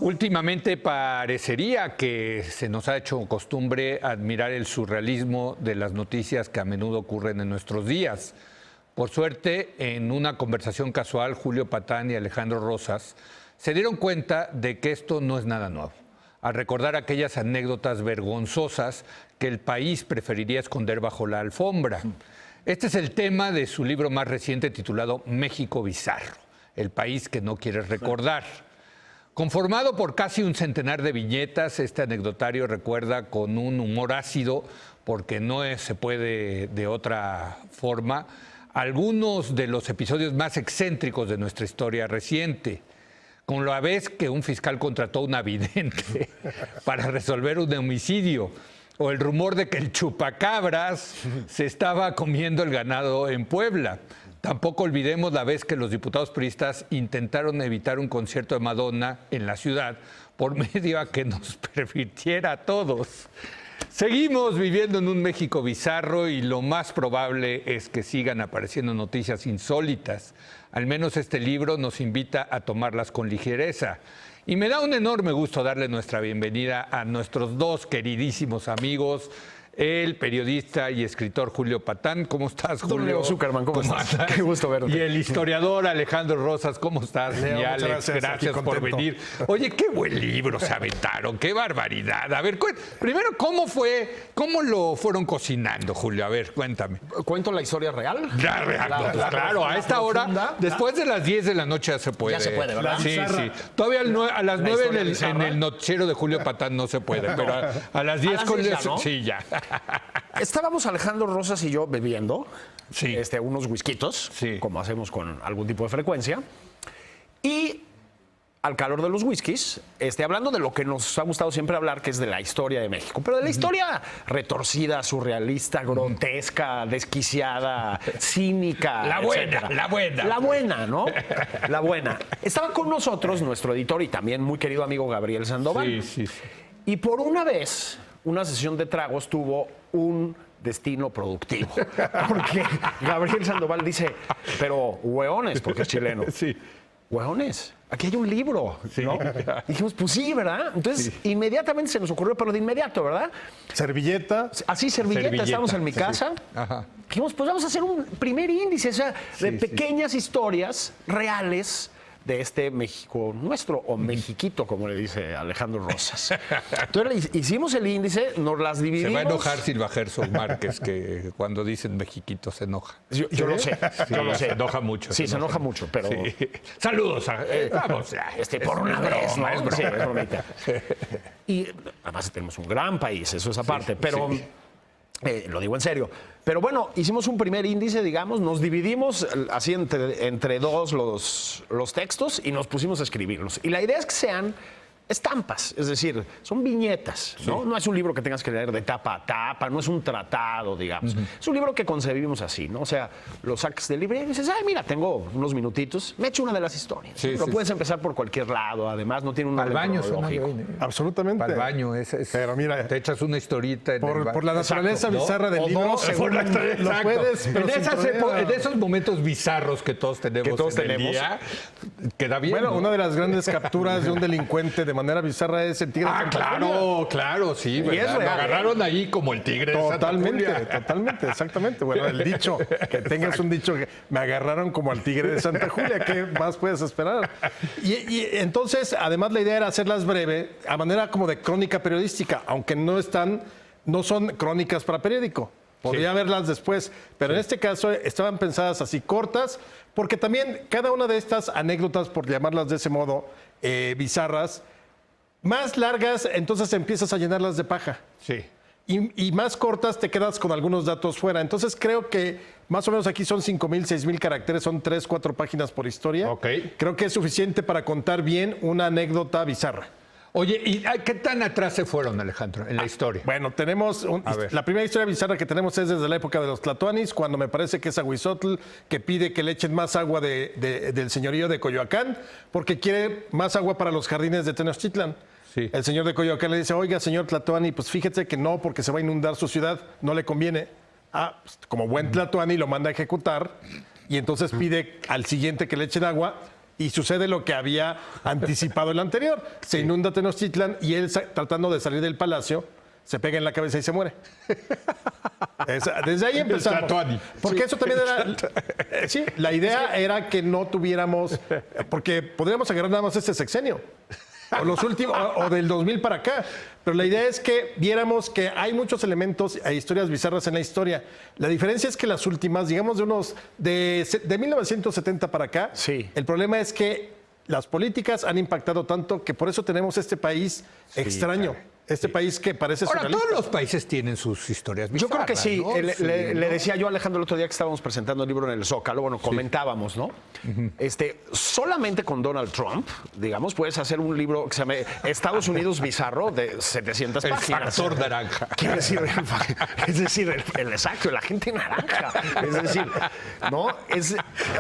[SPEAKER 1] Últimamente parecería que se nos ha hecho costumbre admirar el surrealismo de las noticias que a menudo ocurren en nuestros días. Por suerte, en una conversación casual, Julio Patán y Alejandro Rosas se dieron cuenta de que esto no es nada nuevo, al recordar aquellas anécdotas vergonzosas que el país preferiría esconder bajo la alfombra. Este es el tema de su libro más reciente titulado México Bizarro, el país que no quieres recordar. Conformado por casi un centenar de viñetas, este anecdotario recuerda con un humor ácido, porque no se puede de otra forma, algunos de los episodios más excéntricos de nuestra historia reciente. Con la vez que un fiscal contrató a una vidente para resolver un homicidio, o el rumor de que el chupacabras se estaba comiendo el ganado en Puebla. Tampoco olvidemos la vez que los diputados priistas intentaron evitar un concierto de Madonna en la ciudad por medio a que nos permitiera a todos. Seguimos viviendo en un México bizarro y lo más probable es que sigan apareciendo noticias insólitas. Al menos este libro nos invita a tomarlas con ligereza. Y me da un enorme gusto darle nuestra bienvenida a nuestros dos queridísimos amigos, el periodista y escritor Julio Patán. ¿Cómo estás, Julio?
[SPEAKER 4] Leo Zuckerman, ¿cómo estás?
[SPEAKER 1] andas?
[SPEAKER 4] Qué gusto verte.
[SPEAKER 1] Y el historiador Alejandro Rosas, ¿cómo estás?
[SPEAKER 4] Leo,
[SPEAKER 1] Y
[SPEAKER 4] muchas
[SPEAKER 1] Alex,
[SPEAKER 4] gracias, aquí
[SPEAKER 1] por
[SPEAKER 4] contento.
[SPEAKER 1] venir. Oye, qué buen libro se aventaron, qué barbaridad. A ver, primero, ¿cómo lo fueron cocinando, Julio? A ver, cuéntame.
[SPEAKER 4] ¿Cuento la historia real?
[SPEAKER 1] Ya, pues claro, a esta hora,
[SPEAKER 4] profunda.
[SPEAKER 1] después de las 10 de la noche ya se puede.
[SPEAKER 4] Ya se puede, ¿verdad?
[SPEAKER 1] Sí,
[SPEAKER 4] La
[SPEAKER 1] sí. Todavía a las 9
[SPEAKER 4] historia
[SPEAKER 1] en
[SPEAKER 4] bizarra.
[SPEAKER 1] el noticiero de Julio Patán no se puede, pero a las 10
[SPEAKER 4] las
[SPEAKER 1] con
[SPEAKER 4] 10 ya, ¿no?
[SPEAKER 1] Sí, ya.
[SPEAKER 4] Estábamos Alejandro Rosas y yo bebiendo
[SPEAKER 1] Sí.
[SPEAKER 4] unos whiskitos,
[SPEAKER 1] Sí.
[SPEAKER 4] como hacemos con algún tipo de frecuencia. Y al calor de los whiskies, hablando de lo que nos ha gustado siempre hablar, que es de la historia de México, pero de la historia retorcida, surrealista, grotesca, desquiciada, cínica.
[SPEAKER 1] La buena,
[SPEAKER 4] etcétera.
[SPEAKER 1] la buena.
[SPEAKER 4] La buena, ¿no? La buena. Estaba con nosotros nuestro editor y también muy querido amigo Gabriel Sandoval.
[SPEAKER 1] Sí.
[SPEAKER 4] Y por una vez, una sesión de tragos tuvo un destino productivo. Porque Gabriel Sandoval dice, pero hueones, porque es chileno.
[SPEAKER 1] Sí.
[SPEAKER 4] Hueones, aquí hay un libro, ¿no? Y dijimos, pues sí, ¿verdad? Entonces, inmediatamente se nos ocurrió, pero de inmediato, ¿verdad?
[SPEAKER 5] Servilleta.
[SPEAKER 4] Así, servilleta, estábamos en mi casa.
[SPEAKER 1] Ajá.
[SPEAKER 4] Dijimos, pues vamos a hacer un primer índice, o sea, de pequeñas historias reales de este México nuestro, o Mexiquito, como le dice Alejandro Rosas. Entonces hicimos el índice, nos las
[SPEAKER 1] Se
[SPEAKER 4] dividimos.
[SPEAKER 1] va a enojar Silva Herzog Márquez, que cuando dicen Mexiquito se enoja.
[SPEAKER 4] Yo lo sé,
[SPEAKER 1] Sí,
[SPEAKER 4] yo lo sé.
[SPEAKER 1] se enoja mucho.
[SPEAKER 4] Sí, se enoja mucho, pero...
[SPEAKER 1] Sí. Saludos. Vamos.
[SPEAKER 4] por una vez, ¿no?
[SPEAKER 1] Es broma.
[SPEAKER 4] Sí, es bromita. Y además tenemos un gran país, eso es aparte, pero lo digo en serio. Pero bueno, hicimos un primer índice, digamos, nos dividimos así entre dos los textos y nos pusimos a escribirlos. Y la idea es que sean estampas, es decir, son viñetas, ¿no? No es un libro que tengas que leer de tapa a tapa, no es un tratado, digamos. Es un libro que concebimos así, ¿no? O sea, lo sacas del libro y dices, ay, mira, tengo unos minutitos, me echo una de las historias.
[SPEAKER 1] Sí,
[SPEAKER 4] Pero
[SPEAKER 1] sí,
[SPEAKER 4] puedes empezar por cualquier lado, además no tiene un
[SPEAKER 1] Al
[SPEAKER 4] orden
[SPEAKER 1] baño suena
[SPEAKER 4] cronológico.
[SPEAKER 1] bien, ¿eh?
[SPEAKER 5] Absolutamente.
[SPEAKER 1] Para el baño,
[SPEAKER 5] Pero mira,
[SPEAKER 1] te echas una historita en el baño.
[SPEAKER 5] por la naturaleza
[SPEAKER 1] Exacto, ¿no?
[SPEAKER 5] bizarra del
[SPEAKER 1] O
[SPEAKER 5] libro,
[SPEAKER 1] dos,
[SPEAKER 5] según
[SPEAKER 1] por la naturaleza,
[SPEAKER 5] lo
[SPEAKER 1] exacto.
[SPEAKER 5] puedes, pero
[SPEAKER 1] en,
[SPEAKER 5] sin todavía-
[SPEAKER 1] en esos momentos bizarros que todos tenemos,
[SPEAKER 4] Que todos
[SPEAKER 1] en el
[SPEAKER 4] tenemos.
[SPEAKER 1] día, queda bien.
[SPEAKER 5] Bueno,
[SPEAKER 1] ¿no?
[SPEAKER 5] una de las grandes capturas de un delincuente de manera bizarra es el tigre de Santa Julia.
[SPEAKER 1] claro, sí. ¿verdad?
[SPEAKER 4] es
[SPEAKER 1] Lo
[SPEAKER 4] real,
[SPEAKER 1] agarraron ahí como el tigre de Santa
[SPEAKER 5] Totalmente,
[SPEAKER 1] Julia.
[SPEAKER 5] totalmente, exactamente. Bueno, el dicho, que tengas un dicho que me agarraron como al tigre de Santa Julia, ¿qué más puedes esperar? Y entonces, además la idea era hacerlas breve, a manera como de crónica periodística, aunque no son crónicas para periódico. Podría verlas después, pero en este caso estaban pensadas así cortas, porque también cada una de estas anécdotas, por llamarlas de ese modo, bizarras, más largas, entonces empiezas a llenarlas de paja.
[SPEAKER 1] Sí.
[SPEAKER 5] Y más cortas te quedas con algunos datos fuera. Entonces creo que más o menos aquí son 5,000, 6,000 caracteres, son 3, 4 páginas por historia.
[SPEAKER 1] Ok.
[SPEAKER 5] Creo que es suficiente para contar bien una anécdota bizarra.
[SPEAKER 1] Oye, ¿y qué tan atrás se fueron, Alejandro, en la historia?
[SPEAKER 5] Bueno, tenemos
[SPEAKER 1] A ver.
[SPEAKER 5] la primera historia bizarra que tenemos es desde la época de los tlatoanis, cuando me parece que es Aguizotl, que pide que le echen más agua del señorío de Coyoacán, porque quiere más agua para los jardines de Tenochtitlan.
[SPEAKER 1] Sí.
[SPEAKER 5] El señor de Coyoacán le dice, oiga, señor Tlatoani, pues fíjese que no, porque se va a inundar su ciudad, no le conviene. Pues, como buen Tlatoani lo manda a ejecutar y entonces pide al siguiente que le echen agua y sucede lo que había anticipado el anterior. Se inunda Tenochtitlan y él, tratando de salir del palacio, se pega en la cabeza y se muere. Desde ahí empezamos. Porque eso también era... Sí, la idea era que no tuviéramos... Porque podríamos agarrar nada más este sexenio. O los últimos, o del 2000 para acá. Pero la idea es que viéramos que hay muchos elementos e historias bizarras en la historia. La diferencia es que las últimas, digamos de 1970 para acá,
[SPEAKER 4] sí.
[SPEAKER 5] El problema es que las políticas han impactado tanto que por eso tenemos este país extraño. Este país que parece
[SPEAKER 1] Ahora,
[SPEAKER 5] surrealista.
[SPEAKER 1] todos los países tienen sus historias bizarras,
[SPEAKER 4] Yo creo que sí.
[SPEAKER 1] ¿no?
[SPEAKER 4] Le decía yo a Alejandro el otro día que estábamos presentando el libro en el Zócalo, bueno, comentábamos, ¿no? Solamente con Donald Trump, digamos, puedes hacer un libro que se llama Estados Unidos Bizarro de 700
[SPEAKER 1] El
[SPEAKER 4] páginas.
[SPEAKER 1] factor naranja.
[SPEAKER 4] Quiere decir, es decir, el exacto, la gente naranja. Es decir, ¿no?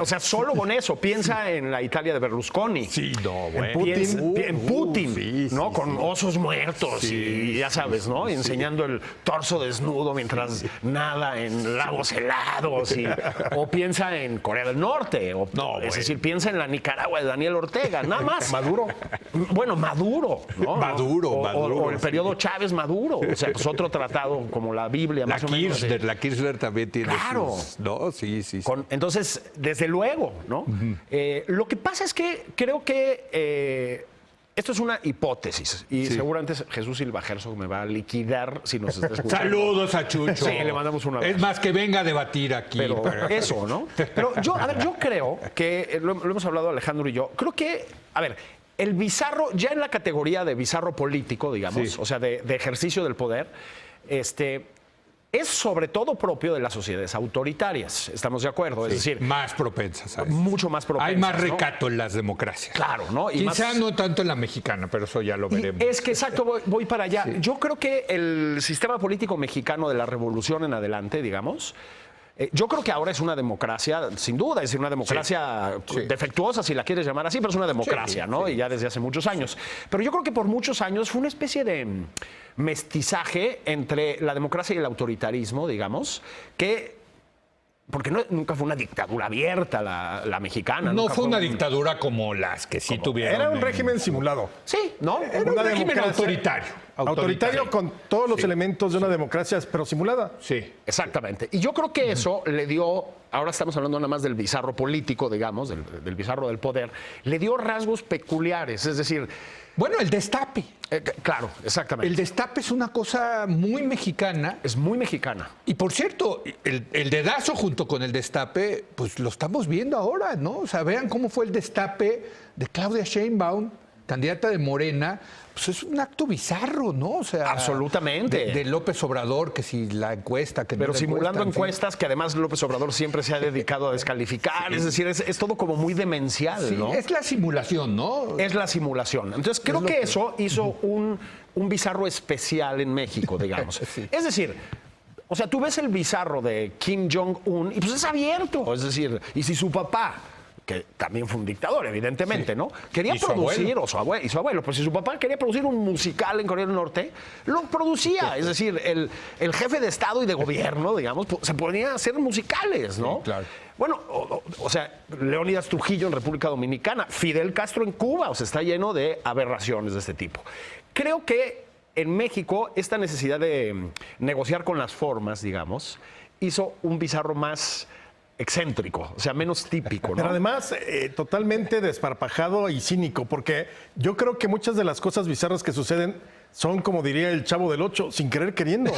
[SPEAKER 4] O sea, solo con eso, piensa en la Italia de Berlusconi.
[SPEAKER 1] Sí, no, bueno.
[SPEAKER 4] En Putin,
[SPEAKER 1] sí,
[SPEAKER 4] ¿no?
[SPEAKER 1] sí,
[SPEAKER 4] con
[SPEAKER 1] sí.
[SPEAKER 4] osos muertos y ya sabes, ¿no? Y enseñando el torso desnudo mientras nada en lagos helados. O piensa en Corea del Norte. Es decir, piensa en la Nicaragua de Daniel Ortega, nada más.
[SPEAKER 5] Maduro.
[SPEAKER 4] Bueno, Maduro, ¿no?
[SPEAKER 1] Maduro.
[SPEAKER 4] O el periodo Chávez Maduro. O sea, pues otro tratado como la Biblia,
[SPEAKER 1] La
[SPEAKER 4] más o menos.
[SPEAKER 1] Kirchner, la Kirchner también tiene
[SPEAKER 4] Claro.
[SPEAKER 1] sus... No, sí.
[SPEAKER 4] Entonces, desde luego, ¿no? Lo que pasa es que creo que esto es una hipótesis y seguramente Jesús Silva Herzog me va a liquidar si nos está escuchando.
[SPEAKER 1] Saludos a Chucho.
[SPEAKER 4] Sí, le mandamos un abrazo.
[SPEAKER 1] Es más, que venga a debatir aquí.
[SPEAKER 4] Pero eso, ¿no? Pero yo creo que, lo hemos hablado Alejandro y yo, creo que, el bizarro, ya en la categoría de bizarro político, digamos, o sea, de ejercicio del poder, es sobre todo propio de las sociedades autoritarias, ¿estamos de acuerdo? Es decir,
[SPEAKER 1] más propensas, ¿sabes?
[SPEAKER 4] mucho más propensas.
[SPEAKER 1] Hay más
[SPEAKER 4] ¿no?
[SPEAKER 1] recato en las democracias.
[SPEAKER 4] Claro, ¿no? Y
[SPEAKER 1] Quizá no tanto en la mexicana, pero eso ya lo
[SPEAKER 4] Y
[SPEAKER 1] veremos.
[SPEAKER 4] es que exacto, voy para allá. Yo creo que el sistema político mexicano de la revolución en adelante, digamos, yo creo que ahora es una democracia, sin duda, es decir, una democracia defectuosa, si la quieres llamar así, pero es una democracia, ¿no? Y ya desde hace muchos años. Pero yo creo que por muchos años fue una especie de mestizaje entre la democracia y el autoritarismo, digamos, porque nunca fue una dictadura abierta la mexicana.
[SPEAKER 1] No
[SPEAKER 4] nunca
[SPEAKER 1] fue una dictadura como las que sí tuvieron.
[SPEAKER 5] Era un
[SPEAKER 1] en-
[SPEAKER 5] régimen simulado.
[SPEAKER 4] Sí, ¿no?
[SPEAKER 1] Era un
[SPEAKER 5] una
[SPEAKER 1] régimen
[SPEAKER 5] democracia
[SPEAKER 1] autoritario.
[SPEAKER 5] con todos los elementos de una democracia, pero simulada.
[SPEAKER 1] Sí.
[SPEAKER 4] Exactamente. Y yo creo que eso le dio, ahora estamos hablando nada más del bizarro político, digamos, del bizarro del poder, le dio rasgos peculiares. Es decir,
[SPEAKER 1] Bueno, el destape.
[SPEAKER 4] claro, exactamente.
[SPEAKER 1] El destape es una cosa muy mexicana.
[SPEAKER 4] Es muy mexicana.
[SPEAKER 1] Y por cierto, el dedazo junto con el destape, pues lo estamos viendo ahora, ¿no? O sea, vean cómo fue el destape de Claudia Sheinbaum, candidata de Morena. Pues es un acto bizarro, ¿no? O sea,
[SPEAKER 4] Absolutamente.
[SPEAKER 1] De López Obrador, que si la encuesta, que no
[SPEAKER 4] Pero
[SPEAKER 1] la
[SPEAKER 4] simulando
[SPEAKER 1] encuesta, en fin.
[SPEAKER 4] encuestas que además López Obrador siempre se ha dedicado a descalificar. Es decir, es todo como muy demencial,
[SPEAKER 1] Sí,
[SPEAKER 4] ¿no?
[SPEAKER 1] es la simulación, ¿no?
[SPEAKER 4] Es la simulación. Entonces, creo que eso hizo un bizarro especial en México, digamos.
[SPEAKER 1] Sí.
[SPEAKER 4] Es decir, o sea, tú ves el bizarro de Kim Jong-un y pues es abierto. Es decir, y si su papá, que también fue un dictador, evidentemente, ¿no? Quería
[SPEAKER 1] Y su
[SPEAKER 4] producir,
[SPEAKER 1] abuelo.
[SPEAKER 4] y su abuelo, pues si su papá quería producir un musical en Corea del Norte, lo producía. Es decir, el jefe de Estado y de gobierno, digamos, se ponía a hacer musicales, ¿no?
[SPEAKER 1] Sí, claro.
[SPEAKER 4] Bueno, o sea, Leónidas Trujillo en República Dominicana, Fidel Castro en Cuba, o sea, está lleno de aberraciones de este tipo. Creo que en México esta necesidad de negociar con las formas, digamos, hizo un bizarro más excéntrico, o sea, menos típico, ¿no?
[SPEAKER 5] Pero además, totalmente desparpajado y cínico, porque yo creo que muchas de las cosas bizarras que suceden son, como diría el Chavo del Ocho, sin querer queriendo.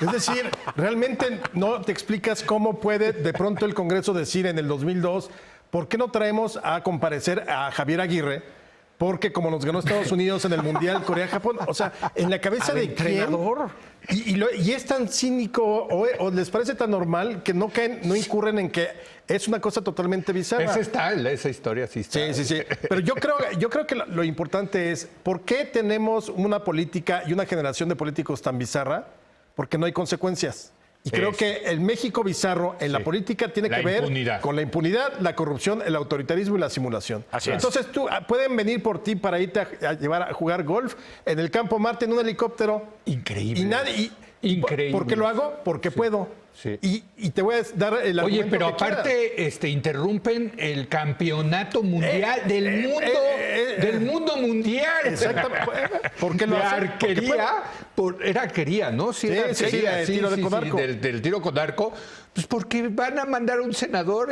[SPEAKER 5] Es decir, realmente no te explicas cómo puede de pronto el Congreso decir en el 2002, ¿por qué no traemos a comparecer a Javier Aguirre? Porque como nos ganó Estados Unidos en el Mundial Corea-Japón, o sea, en la cabeza
[SPEAKER 4] ¿Al
[SPEAKER 5] de
[SPEAKER 4] entrenador?
[SPEAKER 5] quién. Y es tan cínico o les parece tan normal que no caen, no incurren en que es una cosa totalmente bizarra.
[SPEAKER 1] Esa historia sí está.
[SPEAKER 5] Sí. Pero yo creo que lo importante es, ¿por qué tenemos una política y una generación de políticos tan bizarra? Porque no hay consecuencias. Y creo que el México bizarro en la política tiene
[SPEAKER 1] La
[SPEAKER 5] que ver
[SPEAKER 1] impunidad.
[SPEAKER 5] con la impunidad, la corrupción, el autoritarismo y la simulación.
[SPEAKER 4] Así es.
[SPEAKER 5] Entonces pueden venir por ti para irte a llevar a jugar golf en el campo Marte en un helicóptero.
[SPEAKER 1] Increíble.
[SPEAKER 5] Y nadie.
[SPEAKER 1] Increíble.
[SPEAKER 5] ¿Por qué lo hago? Porque puedo.
[SPEAKER 1] Sí.
[SPEAKER 5] Y te voy a dar el
[SPEAKER 1] Oye,
[SPEAKER 5] argumento
[SPEAKER 1] pero
[SPEAKER 5] que quieras.
[SPEAKER 1] aparte interrumpen el campeonato mundial del mundo mundial.
[SPEAKER 5] Exactamente. ¿Por qué lo
[SPEAKER 1] de
[SPEAKER 5] hacen?
[SPEAKER 1] arquería, era arquería, ¿no?
[SPEAKER 5] Sí,
[SPEAKER 1] era
[SPEAKER 5] sí,
[SPEAKER 1] arquería,
[SPEAKER 5] de tiro con arco.
[SPEAKER 1] del tiro con arco. Pues porque van a mandar a un senador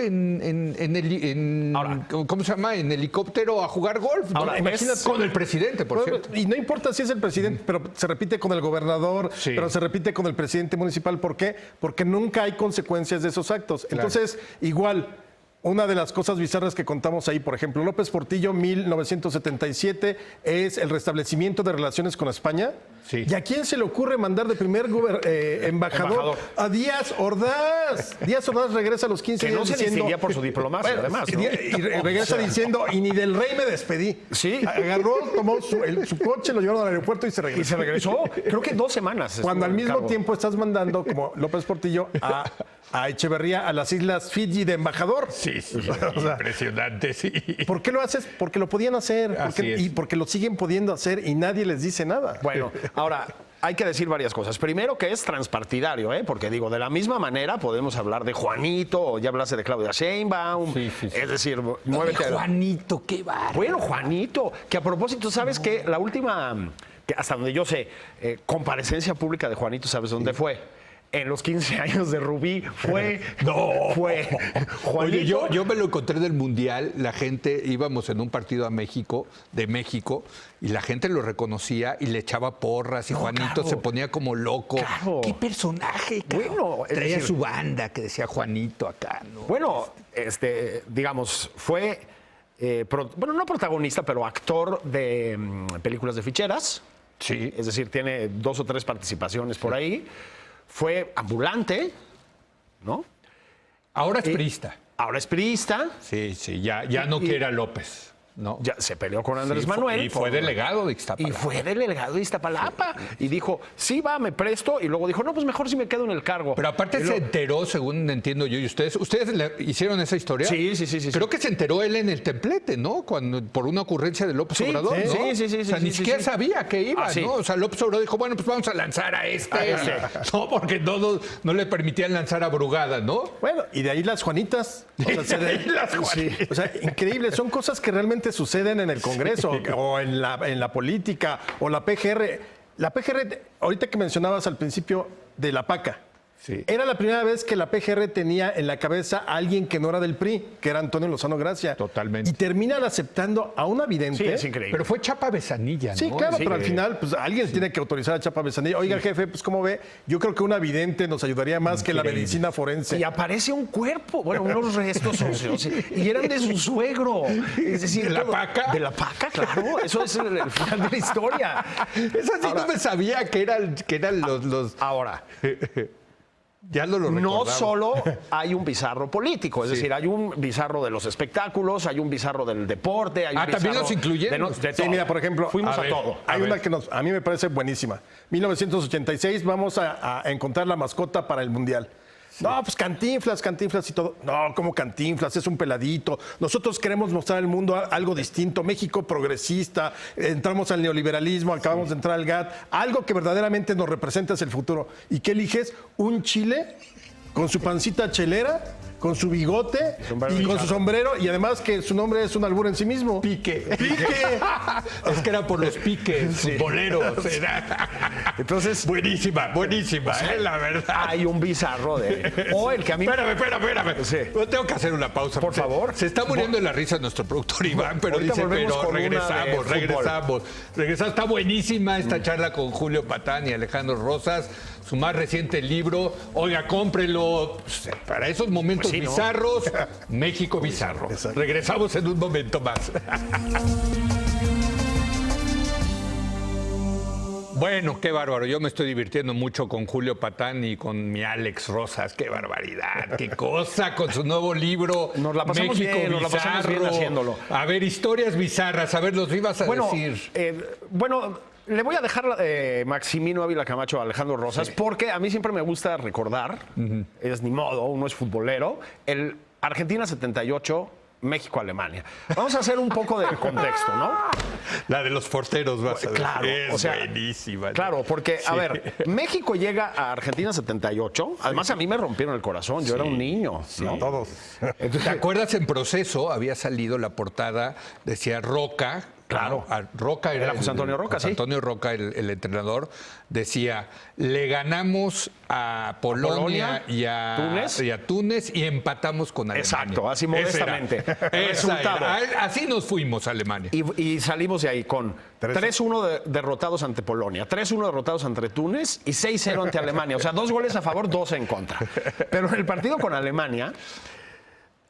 [SPEAKER 1] ¿cómo se llama? En helicóptero a jugar golf. ¿no?
[SPEAKER 4] Ahora,
[SPEAKER 5] imagínate-
[SPEAKER 1] Con el presidente, por cierto.
[SPEAKER 5] Y no importa si es el presidente, pero se repite con el gobernador,
[SPEAKER 1] Sí.
[SPEAKER 5] pero se repite con el presidente municipal. ¿Por qué? Porque nunca hay consecuencias de esos actos. Entonces, igual, una de las cosas bizarras que contamos ahí, por ejemplo, López Portillo, 1977, es el restablecimiento de relaciones con España.
[SPEAKER 1] Sí.
[SPEAKER 5] ¿Y a quién se le ocurre mandar de primer embajador a Díaz Ordaz? Díaz Ordaz regresa a los 15
[SPEAKER 4] Que
[SPEAKER 5] días
[SPEAKER 4] no se
[SPEAKER 5] diciendo...
[SPEAKER 4] distinguía por su diplomacia,
[SPEAKER 5] Bueno,
[SPEAKER 4] además, ¿no?
[SPEAKER 5] y regresa diciendo, y ni del rey me despedí.
[SPEAKER 4] Sí.
[SPEAKER 5] Agarró, tomó su coche, lo llevaron al aeropuerto y se regresó.
[SPEAKER 4] Y se regresó, creo que 2 semanas.
[SPEAKER 5] Cuando
[SPEAKER 4] estuvo
[SPEAKER 5] al
[SPEAKER 4] en
[SPEAKER 5] mismo
[SPEAKER 4] cargo.
[SPEAKER 5] tiempo estás mandando, como López Portillo, a Echeverría a las islas Fiji de embajador.
[SPEAKER 1] Sí, sí,
[SPEAKER 5] O sea,
[SPEAKER 1] impresionante, sí.
[SPEAKER 5] ¿por qué lo haces? Porque lo podían hacer.
[SPEAKER 1] Así es.
[SPEAKER 5] Y porque lo siguen pudiendo hacer y nadie les dice nada.
[SPEAKER 4] Bueno, ahora hay que decir varias cosas. Primero que es transpartidario, ¿eh? Porque digo, de la misma manera podemos hablar de Juanito, o ya hablaste de Claudia Sheinbaum.
[SPEAKER 1] Sí.
[SPEAKER 4] Es decir,
[SPEAKER 1] Oye,
[SPEAKER 4] muévete.
[SPEAKER 1] Juanito, qué bárbaro.
[SPEAKER 4] Bueno, Juanito, que a propósito, ¿sabes qué? La última, que hasta donde yo sé, comparecencia pública de Juanito, ¿sabes dónde fue? En los 15 años de Rubí fue. Fue. Juanito.
[SPEAKER 1] Oye, yo me lo encontré del Mundial, la gente, íbamos en un partido de México, y la gente lo reconocía y le echaba porras, y Juanito
[SPEAKER 4] claro.
[SPEAKER 1] se ponía como loco.
[SPEAKER 4] Claro.
[SPEAKER 1] ¡Qué personaje, cabrón!
[SPEAKER 4] Bueno, es
[SPEAKER 1] Traía
[SPEAKER 4] decir-
[SPEAKER 1] su banda que decía Juanito acá, ¿no?
[SPEAKER 4] Bueno, digamos, fue, no protagonista, pero actor de películas de ficheras.
[SPEAKER 1] Sí.
[SPEAKER 4] Es decir, tiene 2 o 3 participaciones por ahí. Fue ambulante, ¿no?
[SPEAKER 1] Ahora es priista.
[SPEAKER 4] Ahora es priista.
[SPEAKER 1] Sí, ya no quiere a López, ¿no?
[SPEAKER 4] Ya se peleó con Andrés
[SPEAKER 1] Sí,
[SPEAKER 4] Manuel.
[SPEAKER 1] y fue delegado de Iztapalapa.
[SPEAKER 4] Y fue delegado de Iztapalapa. Y dijo, sí, va, me presto. Y luego dijo, no, pues mejor si me quedo en el cargo.
[SPEAKER 1] Pero aparte
[SPEAKER 4] Y
[SPEAKER 1] se
[SPEAKER 4] luego-
[SPEAKER 1] enteró, según entiendo yo, y ustedes le hicieron esa historia.
[SPEAKER 4] Sí.
[SPEAKER 1] Creo que se enteró él en el templete, ¿no? Por una ocurrencia de López
[SPEAKER 4] Sí,
[SPEAKER 1] Obrador,
[SPEAKER 4] sí,
[SPEAKER 1] ¿no?
[SPEAKER 4] sí,
[SPEAKER 1] O sea,
[SPEAKER 4] sí,
[SPEAKER 1] ni
[SPEAKER 4] sí,
[SPEAKER 1] siquiera
[SPEAKER 4] sí.
[SPEAKER 1] sabía que iba,
[SPEAKER 4] Ah, sí.
[SPEAKER 1] ¿no? O sea, López Obrador dijo, bueno, pues vamos a lanzar a este. No, porque no le permitían lanzar a Brugada, ¿no?
[SPEAKER 5] Bueno, y de ahí las Juanitas. O sea, o sea, increíble. Son cosas que realmente suceden en el Congreso o en la política o la PGR. La PGR, ahorita que mencionabas al principio de la PACA,
[SPEAKER 1] Sí.
[SPEAKER 5] era la primera vez que la PGR tenía en la cabeza a alguien que no era del PRI, que era Antonio Lozano Gracia.
[SPEAKER 1] Totalmente.
[SPEAKER 5] Y terminan aceptando a una
[SPEAKER 4] Sí,
[SPEAKER 5] vidente.
[SPEAKER 4] es increíble.
[SPEAKER 1] Pero fue Chapa Besanilla, ¿no?
[SPEAKER 5] Sí, claro,
[SPEAKER 4] Sí.
[SPEAKER 5] pero al final, pues alguien tiene que autorizar a Chapa Besanilla. Oiga, jefe, pues ¿cómo ve? Yo creo que una vidente nos ayudaría más que la
[SPEAKER 1] Increíble.
[SPEAKER 5] medicina forense.
[SPEAKER 4] Y aparece un cuerpo, bueno, unos restos óseos, y eran de su suegro. Es decir,
[SPEAKER 1] ¿De la
[SPEAKER 4] todo-
[SPEAKER 1] Paca?
[SPEAKER 4] De la Paca, claro. Eso es el final de la historia.
[SPEAKER 1] Esa sí no me sabía que eran los...
[SPEAKER 4] Ahora,
[SPEAKER 1] Ya lo
[SPEAKER 4] no
[SPEAKER 1] recordaba.
[SPEAKER 4] solo hay un bizarro político, es decir, hay un bizarro de los espectáculos, hay un bizarro del deporte, hay un
[SPEAKER 1] también
[SPEAKER 4] bizarro
[SPEAKER 1] los incluyeron.
[SPEAKER 4] de
[SPEAKER 5] Sí,
[SPEAKER 4] todo.
[SPEAKER 5] mira, por ejemplo,
[SPEAKER 4] Fuimos
[SPEAKER 1] a
[SPEAKER 4] a,
[SPEAKER 1] ver.
[SPEAKER 4] todo.
[SPEAKER 5] Hay
[SPEAKER 1] A
[SPEAKER 5] una
[SPEAKER 1] ver.
[SPEAKER 5] que a mí me parece buenísima. 1986 vamos a encontrar la mascota para el Mundial. No, pues Cantinflas y todo. No, como Cantinflas, es un peladito. Nosotros queremos mostrar al mundo algo distinto. México progresista, entramos al neoliberalismo, acabamos de entrar al GATT. Algo que verdaderamente nos representa hacia el futuro. ¿Y qué eliges? Un chile con su pancita chelera, con su bigote y con su sombrero. Y además que su nombre es un albur en sí mismo.
[SPEAKER 1] Pique.
[SPEAKER 5] Pique.
[SPEAKER 1] Es que era por los piques futboleros. Era.
[SPEAKER 4] Entonces,
[SPEAKER 1] Buenísima, la verdad.
[SPEAKER 4] hay un bizarro de... O el que a mí...
[SPEAKER 1] Espérame.
[SPEAKER 4] Sí.
[SPEAKER 1] Yo tengo que hacer una pausa.
[SPEAKER 4] Por favor.
[SPEAKER 1] Se está muriendo de la risa nuestro productor Iván, pero
[SPEAKER 4] Ahorita
[SPEAKER 1] dice,
[SPEAKER 4] volvemos
[SPEAKER 1] pero
[SPEAKER 4] con una de
[SPEAKER 1] regresamos. Está buenísima esta charla con Julio Patán y Alejandro Rosas, su más reciente libro. Oiga, cómprelo. Pues, para esos momentos
[SPEAKER 4] Pues sí, ¿no?
[SPEAKER 1] bizarros, México bizarro. Regresamos en un momento más. Bueno, qué bárbaro. Yo me estoy divirtiendo mucho con Julio Patán y con mi Alex Rosas. Qué barbaridad, qué cosa con su nuevo libro.
[SPEAKER 4] Nos la pasamos
[SPEAKER 1] México
[SPEAKER 4] bien, nos la pasamos bien
[SPEAKER 1] bizarro.
[SPEAKER 4] haciéndolo.
[SPEAKER 1] A ver, historias bizarras. A ver, los ibas a
[SPEAKER 4] Bueno,
[SPEAKER 1] decir.
[SPEAKER 4] le voy a dejar Maximino Ávila Camacho a Alejandro Rosas, porque a mí siempre me gusta recordar, es ni modo, uno es futbolero, el Argentina 78 México-Alemania. Vamos a hacer un poco de contexto, ¿no?
[SPEAKER 1] La de los porteros, vas a ver.
[SPEAKER 4] Claro,
[SPEAKER 1] Es
[SPEAKER 4] o sea,
[SPEAKER 1] buenísima.
[SPEAKER 4] Claro, porque, a ver, México llega a Argentina 78. Además, a mí me rompieron el corazón. Yo era un niño, ¿no?
[SPEAKER 5] Todos.
[SPEAKER 1] ¿Te acuerdas en Proceso? Había salido la portada, decía Roca.
[SPEAKER 4] Claro.
[SPEAKER 1] ¿No? Roca
[SPEAKER 4] Era José Antonio Roca,
[SPEAKER 1] José
[SPEAKER 4] sí.
[SPEAKER 1] Antonio Roca, el entrenador, decía, le ganamos a Polonia y a Túnez y empatamos con Alemania.
[SPEAKER 4] Exacto, así modestamente.
[SPEAKER 1] El
[SPEAKER 4] Resultado.
[SPEAKER 1] Así nos fuimos a Alemania.
[SPEAKER 4] Y salimos de ahí con 3-1 derrotados ante Polonia, 3-1 derrotados ante Túnez y 6-0 ante Alemania. O sea, 2 goles a favor, 2 en contra. Pero en el partido con Alemania,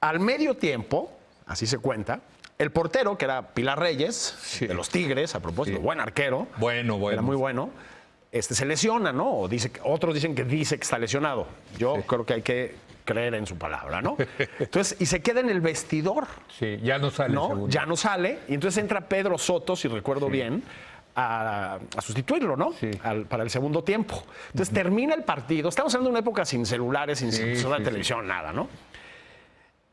[SPEAKER 4] al medio tiempo, así se cuenta, el portero, que era Pilar Reyes, de los Tigres, a propósito, buen arquero.
[SPEAKER 1] Bueno.
[SPEAKER 4] Era muy bueno. Se lesiona, ¿no? Otros dicen que está lesionado. Yo creo que hay que creer en su palabra, ¿no? Entonces, y se queda en el vestidor.
[SPEAKER 1] Sí, ya no sale.
[SPEAKER 4] ¿No?
[SPEAKER 1] Segundo.
[SPEAKER 4] Ya no sale. Y entonces entra Pedro Soto, si recuerdo bien, a sustituirlo, ¿no?
[SPEAKER 1] Sí.
[SPEAKER 4] Para el segundo tiempo. Entonces termina el partido. Estamos hablando de una época sin celulares, sin televisión, nada, ¿no?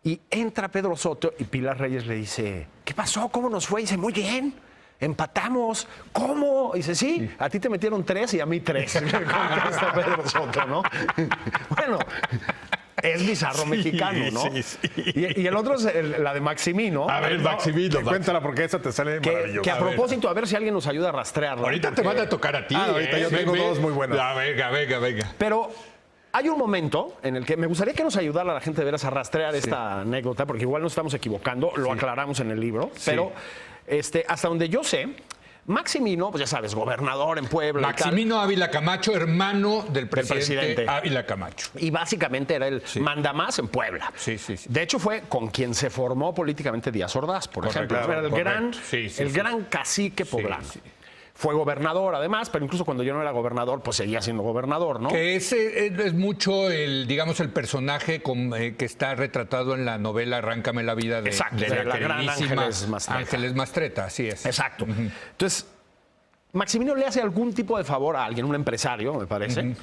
[SPEAKER 4] Y entra Pedro Soto y Pilar Reyes le dice, ¿qué pasó? ¿Cómo nos fue? Y dice, muy bien, empatamos. ¿Cómo? Y dice, sí, a ti te metieron 3 y a mí 3. Contesta Pedro Soto, ¿no? Bueno, es bizarro mexicano, ¿no?
[SPEAKER 1] Sí.
[SPEAKER 4] Y el otro es la de Maximino.
[SPEAKER 1] A ver, Maximino.
[SPEAKER 5] Cuéntala porque esa te sale maravillosa.
[SPEAKER 4] Que a propósito, a ver si alguien nos ayuda a rastrearla.
[SPEAKER 1] Ahorita te van a tocar a ti.
[SPEAKER 5] ahorita yo tengo dos muy buenas.
[SPEAKER 1] Venga.
[SPEAKER 4] Pero hay un momento en el que me gustaría que nos ayudara a la gente de veras a rastrear esta anécdota, porque igual nos estamos equivocando, lo aclaramos en el libro, pero hasta donde yo sé, Maximino, pues ya sabes, gobernador en Puebla.
[SPEAKER 1] Maximino Ávila Camacho, hermano del presidente
[SPEAKER 4] presidente.
[SPEAKER 1] Ávila Camacho.
[SPEAKER 4] Y básicamente era el mandamás en Puebla.
[SPEAKER 1] Sí.
[SPEAKER 4] De hecho, fue con quien se formó políticamente Díaz Ordaz, por ejemplo. Era el gran cacique poblano.
[SPEAKER 1] Sí.
[SPEAKER 4] Fue gobernador, además, pero incluso cuando yo no era gobernador, pues seguía siendo gobernador, ¿no?
[SPEAKER 1] Que ese es mucho el personaje que está retratado en la novela Arráncame la vida de,
[SPEAKER 4] Exacto,
[SPEAKER 1] de la
[SPEAKER 4] gran
[SPEAKER 1] queridísima
[SPEAKER 4] Ángeles Mastretta.
[SPEAKER 1] Ángeles Mastretta, así es.
[SPEAKER 4] Exacto. Entonces, Maximino le hace algún tipo de favor a alguien, un empresario, me parece,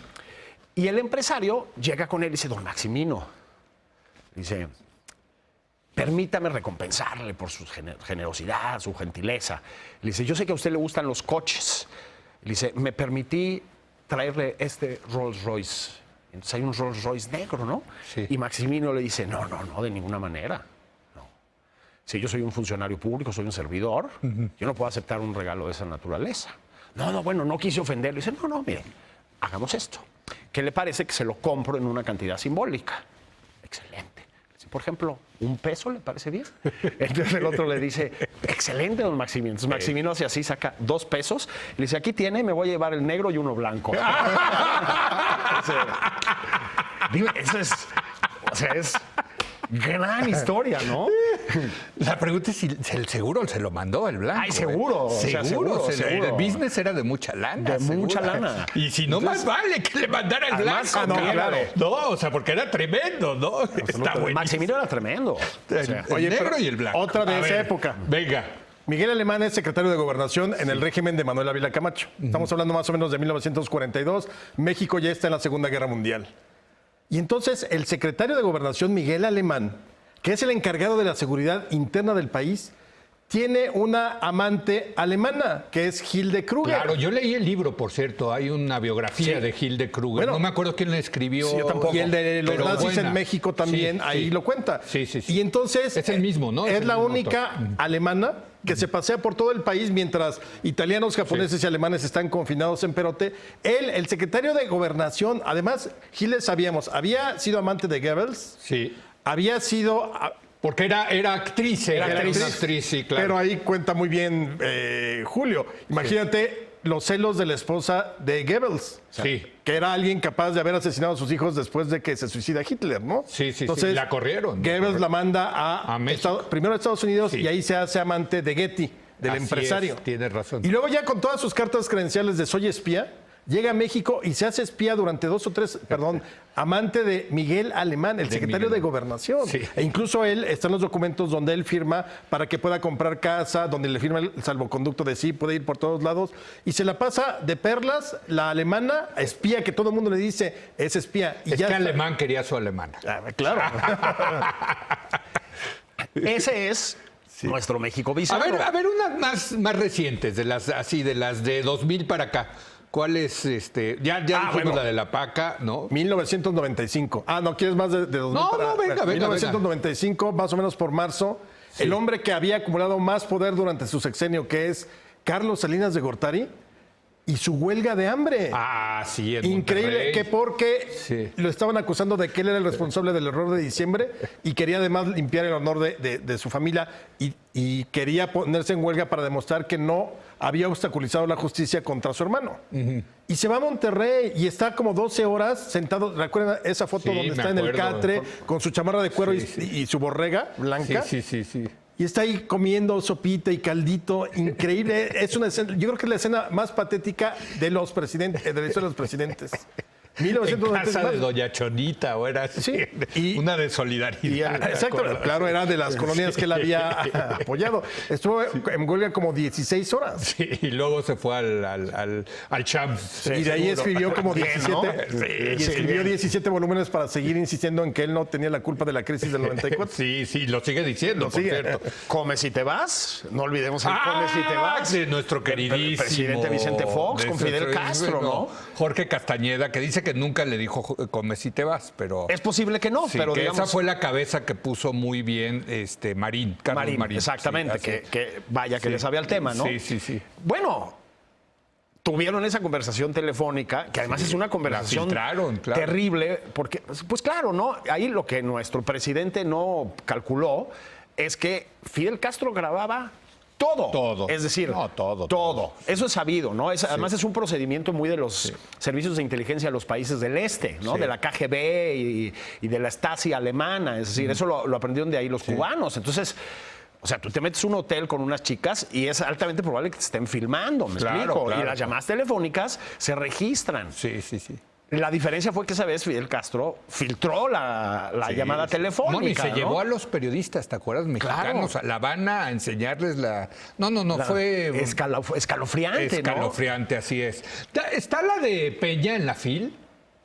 [SPEAKER 4] y el empresario llega con él y dice, don Maximino, dice, permítame recompensarle por su generosidad, su gentileza. Le dice, yo sé que a usted le gustan los coches. Le dice, me permití traerle este Rolls Royce. Entonces hay un Rolls Royce negro, ¿no?
[SPEAKER 1] Sí.
[SPEAKER 4] Y Maximino le dice, no, de ninguna manera. No. Si yo soy un funcionario público, soy un servidor, yo no puedo aceptar un regalo de esa naturaleza. Bueno, no quise ofenderle. Dice, no, miren, hagamos esto. ¿Qué le parece que se lo compro en una cantidad simbólica? Excelente. Por ejemplo, ¿1 peso le parece bien? Entonces el otro le dice, excelente, don Maximino. Entonces Maximino hace así, saca 2 pesos. Le dice, aquí tiene, me voy a llevar el negro y uno blanco. Dime, eso es, es gran historia, ¿no?
[SPEAKER 1] La pregunta es si el seguro se lo mandó el blanco.
[SPEAKER 4] Ay, seguro. O sea,
[SPEAKER 1] Seguro.
[SPEAKER 4] seguro.
[SPEAKER 1] El business era de mucha lana.
[SPEAKER 4] De mucha lana.
[SPEAKER 1] Y si no, más vale que le mandara el
[SPEAKER 4] Además,
[SPEAKER 1] blanco.
[SPEAKER 4] claro.
[SPEAKER 1] No, o sea, porque era tremendo, ¿no? Está bueno.
[SPEAKER 4] Maximino era tremendo.
[SPEAKER 1] El negro y el blanco.
[SPEAKER 5] Otra de
[SPEAKER 1] A
[SPEAKER 5] esa
[SPEAKER 1] ver,
[SPEAKER 5] época.
[SPEAKER 1] Venga.
[SPEAKER 5] Miguel Alemán es secretario de Gobernación en el régimen de Manuel Ávila Camacho. Estamos hablando más o menos de 1942. México ya está en la Segunda Guerra Mundial. Y entonces el secretario de Gobernación, Miguel Alemán, que es el encargado de la seguridad interna del país, tiene una amante alemana, que es Hilde Kruger.
[SPEAKER 1] Claro, yo leí el libro, por cierto. Hay una biografía de Hilde Kruger.
[SPEAKER 5] Bueno,
[SPEAKER 1] no me acuerdo quién la escribió.
[SPEAKER 4] Sí, yo tampoco.
[SPEAKER 5] Y el de los
[SPEAKER 1] pero
[SPEAKER 5] nazis
[SPEAKER 1] buena.
[SPEAKER 5] en México también,
[SPEAKER 1] Sí,
[SPEAKER 5] ahí
[SPEAKER 1] sí.
[SPEAKER 5] lo cuenta.
[SPEAKER 1] Sí.
[SPEAKER 5] Y entonces...
[SPEAKER 1] Es el mismo, ¿no?
[SPEAKER 5] Es
[SPEAKER 1] el
[SPEAKER 5] la
[SPEAKER 1] mismo
[SPEAKER 5] única
[SPEAKER 1] autor.
[SPEAKER 5] alemana que se pasea por todo el país mientras italianos, japoneses y alemanes están confinados en Perote. Él, el secretario de Gobernación, además, Hilde sabíamos, había sido amante de Goebbels,
[SPEAKER 1] Sí.
[SPEAKER 5] había sido...
[SPEAKER 1] Porque era actriz. Era una actriz, sí, claro.
[SPEAKER 5] Pero ahí cuenta muy bien Julio. Imagínate los celos de la esposa de Goebbels.
[SPEAKER 1] Sí.
[SPEAKER 5] Que era alguien capaz de haber asesinado a sus hijos después de que se suicida Hitler, ¿no?
[SPEAKER 1] Sí.
[SPEAKER 5] Entonces,
[SPEAKER 1] La corrieron.
[SPEAKER 5] Goebbels la manda
[SPEAKER 1] A México.
[SPEAKER 5] primero a Estados Unidos
[SPEAKER 1] Sí.
[SPEAKER 5] y ahí se hace amante de Getty, del
[SPEAKER 1] Así
[SPEAKER 5] empresario.
[SPEAKER 1] es, tienes razón.
[SPEAKER 5] Y luego ya con todas sus cartas credenciales de soy espía, llega a México y se hace espía durante 2 o 3, amante de Miguel Alemán, el secretario de Gobernación.
[SPEAKER 1] Sí.
[SPEAKER 5] E incluso él, están los documentos donde él firma para que pueda comprar casa, donde le firma el salvoconducto de sí, puede ir por todos lados. Y se la pasa de perlas, la alemana, espía, que todo el mundo le dice, es espía. Y
[SPEAKER 1] Es
[SPEAKER 5] ya
[SPEAKER 1] que
[SPEAKER 5] está.
[SPEAKER 1] Alemán quería a su alemana.
[SPEAKER 5] Claro.
[SPEAKER 4] Ese es nuestro México bizarro.
[SPEAKER 1] A ver, unas más recientes, de las de 2000 para acá. ¿Cuál es Ya dijimos
[SPEAKER 4] bueno.
[SPEAKER 1] la de la paca, ¿no?
[SPEAKER 5] 1995. ¿No quieres más de 2000?
[SPEAKER 1] No, venga.
[SPEAKER 5] 1995, más o menos por marzo, el hombre que había acumulado más poder durante su sexenio, que es Carlos Salinas de Gortari, y su huelga de hambre.
[SPEAKER 1] Sí, en
[SPEAKER 5] Increíble,
[SPEAKER 1] Monterrey.
[SPEAKER 5] que porque
[SPEAKER 1] Sí.
[SPEAKER 5] lo estaban acusando de que él era el responsable del error de diciembre y quería además limpiar el honor de su familia y quería ponerse en huelga para demostrar que no había obstaculizado la justicia contra su hermano. Y se va a Monterrey y está como 12 horas sentado. ¿Recuerdan esa foto
[SPEAKER 1] Sí,
[SPEAKER 5] donde
[SPEAKER 1] me
[SPEAKER 5] está en el
[SPEAKER 1] acuerdo.
[SPEAKER 5] Catre con su chamarra de cuero
[SPEAKER 1] Sí,
[SPEAKER 5] y su borrega blanca?
[SPEAKER 1] Sí.
[SPEAKER 5] Y está ahí comiendo sopita y caldito, increíble. Es una escena, yo creo que es la escena más patética de los presidentes, de la historia de los presidentes.
[SPEAKER 1] En
[SPEAKER 5] 1990.
[SPEAKER 1] casa de Doña Chonita, o era así,
[SPEAKER 5] Sí, y-
[SPEAKER 1] una de solidaridad. ¿te
[SPEAKER 5] Exacto,
[SPEAKER 1] acuerdas?
[SPEAKER 5] claro, era de las colonias que él había apoyado. Estuvo en huelga como 16 horas.
[SPEAKER 1] Sí, y luego se fue al Champs.
[SPEAKER 5] Y de ahí escribió como 17,
[SPEAKER 4] ¿no?
[SPEAKER 5] y escribió 17 volúmenes para seguir insistiendo en que él no tenía la culpa de la crisis del 94.
[SPEAKER 1] Sí, lo sigue diciendo,
[SPEAKER 5] Lo
[SPEAKER 1] por
[SPEAKER 5] sigue.
[SPEAKER 1] cierto.
[SPEAKER 4] Come si te vas, no olvidemos el come si te vas.
[SPEAKER 1] De nuestro queridísimo
[SPEAKER 4] presidente Vicente Fox
[SPEAKER 1] de
[SPEAKER 4] con
[SPEAKER 1] nuestro
[SPEAKER 4] Fidel Castro, ¿no?
[SPEAKER 1] Jorge Castañeda, que dice que nunca le dijo come si te vas, pero
[SPEAKER 4] Es posible que no,
[SPEAKER 1] sí,
[SPEAKER 4] pero
[SPEAKER 1] que
[SPEAKER 4] digamos...
[SPEAKER 1] esa fue la cabeza que puso muy bien Carlos Marín.
[SPEAKER 4] exactamente,
[SPEAKER 1] Sí, así.
[SPEAKER 4] que vaya que
[SPEAKER 1] Sí.
[SPEAKER 4] le sabe al tema, ¿no?
[SPEAKER 1] Sí.
[SPEAKER 4] Bueno, tuvieron esa conversación telefónica, que además es una conversación
[SPEAKER 1] filtraron, claro.
[SPEAKER 4] terrible, porque, pues claro, ¿no? Ahí lo que nuestro presidente no calculó es que Fidel Castro grababa todo.
[SPEAKER 1] Todo.
[SPEAKER 4] Es decir,
[SPEAKER 1] No, todo.
[SPEAKER 4] todo. Eso es sabido, ¿no? Además es un procedimiento muy de los servicios de inteligencia de los países del este, ¿no?
[SPEAKER 1] Sí.
[SPEAKER 4] De la KGB y de la Stasi alemana. Es decir, eso lo aprendieron de ahí los cubanos. Entonces, o sea, tú te metes a un hotel con unas chicas y es altamente probable que te estén filmando, ¿me
[SPEAKER 1] Claro,
[SPEAKER 4] explico?
[SPEAKER 1] claro.
[SPEAKER 4] Y las llamadas telefónicas se registran.
[SPEAKER 1] Sí.
[SPEAKER 4] La diferencia fue que esa vez Fidel Castro filtró la llamada telefónica.
[SPEAKER 1] No, y se
[SPEAKER 4] ¿no?
[SPEAKER 1] llevó a los periodistas, ¿te acuerdas? Mexicanos a La Habana a enseñarles la... No, fue...
[SPEAKER 4] Escalofriante, ¿no?
[SPEAKER 1] Escalofriante, así es. ¿Está la de Peña en la FIL?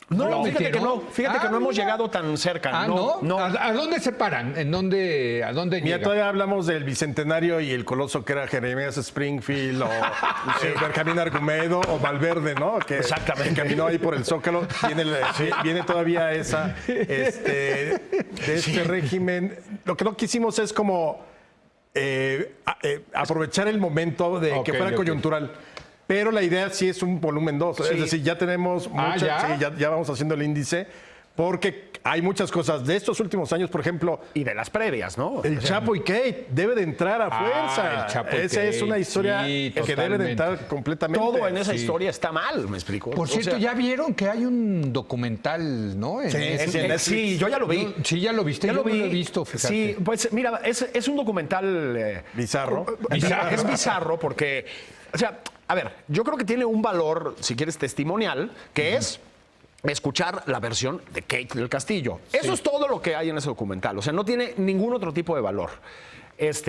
[SPEAKER 4] No,
[SPEAKER 1] ¿La
[SPEAKER 4] fíjate que
[SPEAKER 1] metieron?
[SPEAKER 4] no. Fíjate que no hemos
[SPEAKER 1] mira.
[SPEAKER 4] llegado tan cerca.
[SPEAKER 1] ¿No? ¿A dónde se paran? ¿A dónde
[SPEAKER 5] Mira,
[SPEAKER 1] llegan?
[SPEAKER 5] todavía hablamos del bicentenario y el coloso que era Jeremías Springfield o Benjamín Argumedo o Valverde, ¿no? Que
[SPEAKER 4] Exactamente.
[SPEAKER 5] caminó ahí por el Zócalo. Viene todavía esa de este régimen. Lo que no quisimos es como aprovechar el momento de que fuera coyuntural. Pero la idea sí es un volumen 2. Es decir, ya tenemos muchas,
[SPEAKER 1] ¿ya?
[SPEAKER 5] ya vamos haciendo el índice, porque hay muchas cosas de estos últimos años, por ejemplo,
[SPEAKER 4] Y de las previas, ¿no?
[SPEAKER 5] el Chapo y Kate debe de entrar a fuerza.
[SPEAKER 1] el Chapo y
[SPEAKER 5] Esa es
[SPEAKER 1] Kate,
[SPEAKER 5] una historia
[SPEAKER 1] sí,
[SPEAKER 5] que debe de entrar
[SPEAKER 1] totalmente.
[SPEAKER 5] completamente.
[SPEAKER 4] Todo en esa
[SPEAKER 1] Sí.
[SPEAKER 4] historia está mal, ¿me explico?
[SPEAKER 1] Por
[SPEAKER 4] O
[SPEAKER 1] cierto,
[SPEAKER 4] sea,
[SPEAKER 1] ya vieron que hay un documental, ¿no?
[SPEAKER 4] sí, yo ya lo vi.
[SPEAKER 1] Sí, ya lo viste.
[SPEAKER 4] Ya
[SPEAKER 1] Yo
[SPEAKER 4] lo
[SPEAKER 1] no
[SPEAKER 4] vi.
[SPEAKER 1] lo he visto, fíjate.
[SPEAKER 4] Sí, pues mira, es un documental
[SPEAKER 5] Bizarro.
[SPEAKER 4] Es bizarro porque, o sea, a ver, yo creo que tiene un valor, si quieres, testimonial, que es escuchar la versión de Kate del Castillo. Eso es todo lo que hay en ese documental. O sea, no tiene ningún otro tipo de valor. Es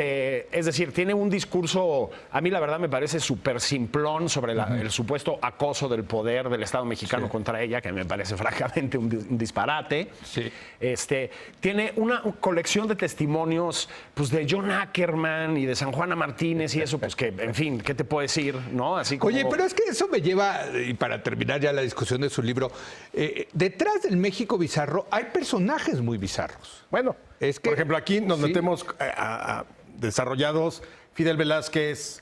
[SPEAKER 4] decir, tiene un discurso, a mí la verdad me parece súper simplón sobre el supuesto acoso del poder del Estado mexicano contra ella, que me parece francamente un disparate.
[SPEAKER 1] Sí.
[SPEAKER 4] Tiene una colección de testimonios pues, de John Ackerman y de San Juana Martínez y eso, pues que, en fin, ¿qué te puedo decir? ¿No? Así como...
[SPEAKER 1] Oye, pero es que eso me lleva, y para terminar ya la discusión de su libro, detrás del México bizarro hay personajes muy bizarros.
[SPEAKER 5] Bueno,
[SPEAKER 1] Es que-
[SPEAKER 5] por ejemplo, aquí nos
[SPEAKER 1] sí.
[SPEAKER 5] metemos a desarrollados Fidel Velázquez,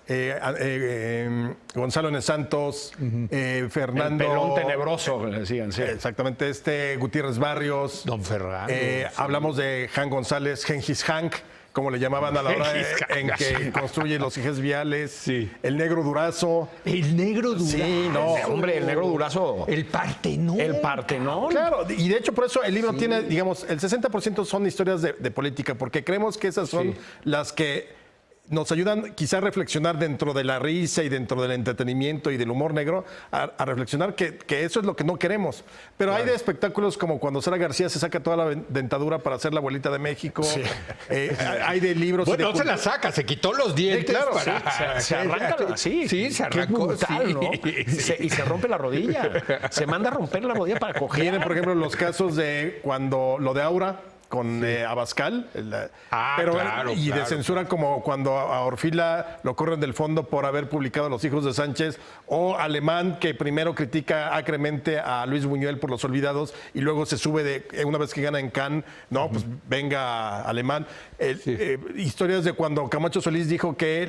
[SPEAKER 5] Gonzalo N. Santos,
[SPEAKER 4] El
[SPEAKER 5] Fernando.
[SPEAKER 4] pelón tenebroso, le decían, sí.
[SPEAKER 5] Exactamente, Gutiérrez Barrios.
[SPEAKER 1] Don Fernando.
[SPEAKER 5] Hablamos de Jan González, Gengis Hank, como le llamaban a la hora en que construye los ejes viales.
[SPEAKER 1] Sí.
[SPEAKER 5] El Negro Durazo.
[SPEAKER 1] El negro Durazo.
[SPEAKER 5] Sí, no.
[SPEAKER 4] Hombre, el negro Durazo.
[SPEAKER 1] El Partenón.
[SPEAKER 4] El Partenón.
[SPEAKER 5] Claro, y de hecho por eso el libro tiene, digamos, el 60% son historias de política, porque creemos que esas son las que nos ayudan quizá a reflexionar dentro de la risa y dentro del entretenimiento y del humor negro, a reflexionar que eso es lo que no queremos. Pero hay de espectáculos como cuando Sara García se saca toda la dentadura para hacer la abuelita de México. Hay de libros. y
[SPEAKER 1] Bueno,
[SPEAKER 5] de
[SPEAKER 1] no se la saca, se quitó los dientes
[SPEAKER 5] claro,
[SPEAKER 1] para...
[SPEAKER 4] Se arranca así.
[SPEAKER 1] Sí, se
[SPEAKER 4] Qué
[SPEAKER 1] arrancó.
[SPEAKER 4] brutal,
[SPEAKER 1] sí.
[SPEAKER 4] ¿no? Y se rompe la rodilla. Se manda a romper la rodilla para coger.
[SPEAKER 5] Vienen, por ejemplo, los casos de cuando lo de Aura, con Abascal,
[SPEAKER 1] Claro,
[SPEAKER 5] y de
[SPEAKER 1] claro.
[SPEAKER 5] censura como cuando a Orfila lo corren del fondo por haber publicado Los hijos de Sánchez, o Alemán, que primero critica acremente a Luis Buñuel por Los olvidados y luego se sube una vez que gana en Cannes, no, pues venga Alemán. Historias de cuando Camacho Solís dijo que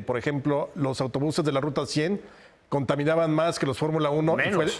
[SPEAKER 5] por ejemplo, los autobuses de la Ruta 100 contaminaban más que los Fórmula 1.
[SPEAKER 4] Menos.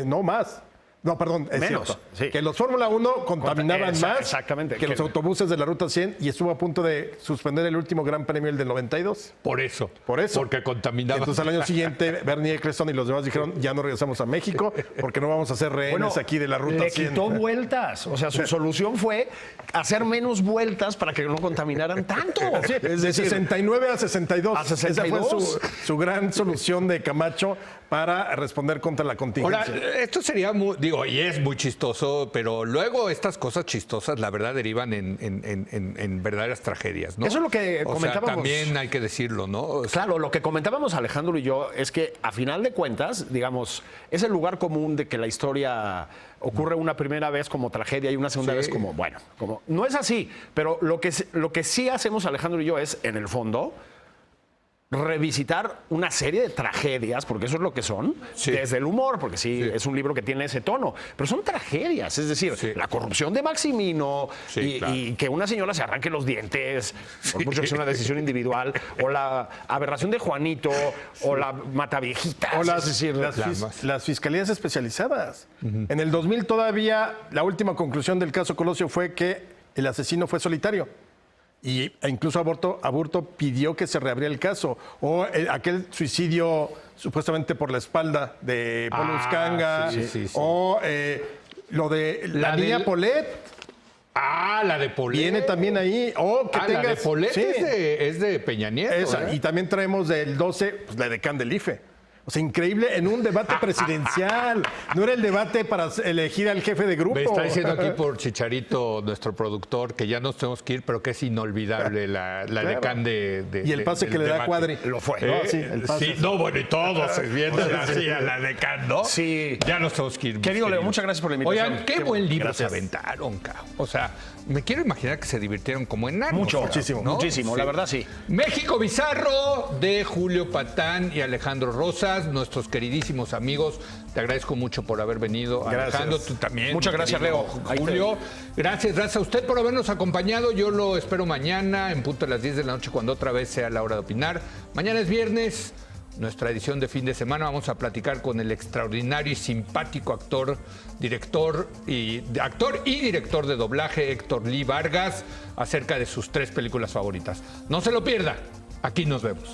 [SPEAKER 5] No, más. No, perdón, es
[SPEAKER 4] Menos,
[SPEAKER 5] cierto.
[SPEAKER 4] sí.
[SPEAKER 5] Que los Fórmula 1 contaminaban más
[SPEAKER 4] exactamente.
[SPEAKER 5] que los autobuses de la Ruta 100 y estuvo a punto de suspender el último Gran Premio, el del 92.
[SPEAKER 1] Por eso.
[SPEAKER 5] Por eso.
[SPEAKER 1] Porque contaminaba.
[SPEAKER 5] Entonces al año siguiente Bernie Ecclestone y los demás dijeron, ya no regresamos a México porque no vamos a ser rehenes aquí de la Ruta
[SPEAKER 4] le
[SPEAKER 5] 100.
[SPEAKER 4] quitó vueltas. O sea, su solución fue hacer menos vueltas para que no contaminaran tanto.
[SPEAKER 5] Es de 69 a 62.
[SPEAKER 4] A 62.
[SPEAKER 5] Esa fue su gran solución de Camacho para responder contra la
[SPEAKER 1] Ahora,
[SPEAKER 5] contingencia.
[SPEAKER 1] esto sería y es muy chistoso, pero luego estas cosas chistosas, la verdad, derivan en verdaderas tragedias, ¿no?
[SPEAKER 4] Eso es lo que
[SPEAKER 1] O sea,
[SPEAKER 4] comentábamos.
[SPEAKER 1] también hay que decirlo, ¿no? O sea,
[SPEAKER 4] Claro, lo que comentábamos Alejandro y yo es que a final de cuentas, digamos, es el lugar común de que la historia ocurre una primera vez como tragedia y una segunda vez como, bueno, como no es así, pero lo que sí hacemos Alejandro y yo es, en el fondo, revisitar una serie de tragedias, porque eso es lo que son, desde el humor, porque es un libro que tiene ese tono, pero son tragedias, es decir, la corrupción de Maximino y que una señora se arranque los dientes, por mucho que sea una decisión individual, o la aberración de Juanito, o la mataviejitas,
[SPEAKER 5] O
[SPEAKER 4] es decir,
[SPEAKER 5] las fiscalías especializadas. En el 2000 todavía la última conclusión del caso Colosio fue que el asesino fue solitario. E incluso Aburto pidió que se reabriera el caso. O aquel suicidio supuestamente por la espalda de Polo Uscanga.
[SPEAKER 1] sí.
[SPEAKER 5] O lo de la niña Polet.
[SPEAKER 1] la de Polet.
[SPEAKER 5] Viene también ahí. O que
[SPEAKER 1] la de Polet
[SPEAKER 5] sí,
[SPEAKER 1] es de Peña Nieto.
[SPEAKER 5] esa.
[SPEAKER 1] ¿eh?
[SPEAKER 5] Y también traemos del 12, pues, la de Candelife. O sea, increíble, en un debate presidencial. No era el debate para elegir al jefe de grupo.
[SPEAKER 1] Me está diciendo aquí por Chicharito, nuestro productor, que ya nos tenemos que ir, pero que es inolvidable la decán de
[SPEAKER 5] Y el pase
[SPEAKER 1] del
[SPEAKER 5] que le da
[SPEAKER 1] debate.
[SPEAKER 5] Cuadri.
[SPEAKER 4] Lo fue.
[SPEAKER 5] No, sí, el pase.
[SPEAKER 1] Sí, no, bueno, y todos viendo así a la decán, ¿no?
[SPEAKER 4] Sí.
[SPEAKER 1] Ya nos tenemos que ir.
[SPEAKER 4] Querido Leo, muchas gracias por la invitación.
[SPEAKER 1] Oigan, qué buen libro
[SPEAKER 5] Gracias.
[SPEAKER 1] se aventaron, cabrón. O sea, me quiero imaginar que se divirtieron como enanos.
[SPEAKER 4] Mucho,
[SPEAKER 5] muchísimo,
[SPEAKER 4] muchísimo, la verdad sí.
[SPEAKER 1] México Bizarro de Julio Patán y Alejandro Rosas, nuestros queridísimos amigos. Te agradezco mucho por haber venido.
[SPEAKER 5] Gracias.
[SPEAKER 1] Alejandro, tú también.
[SPEAKER 4] Muchas gracias,
[SPEAKER 1] querido
[SPEAKER 4] Leo. Ahí te-
[SPEAKER 1] Julio, gracias a usted por habernos acompañado. Yo lo espero mañana en punto de las 10 de la noche cuando otra vez sea la hora de opinar. Mañana es viernes, nuestra edición de fin de semana. Vamos a platicar con el extraordinario y simpático actor y director de doblaje Héctor Lee Vargas acerca de sus 3 películas favoritas. No se lo pierda. Aquí nos vemos.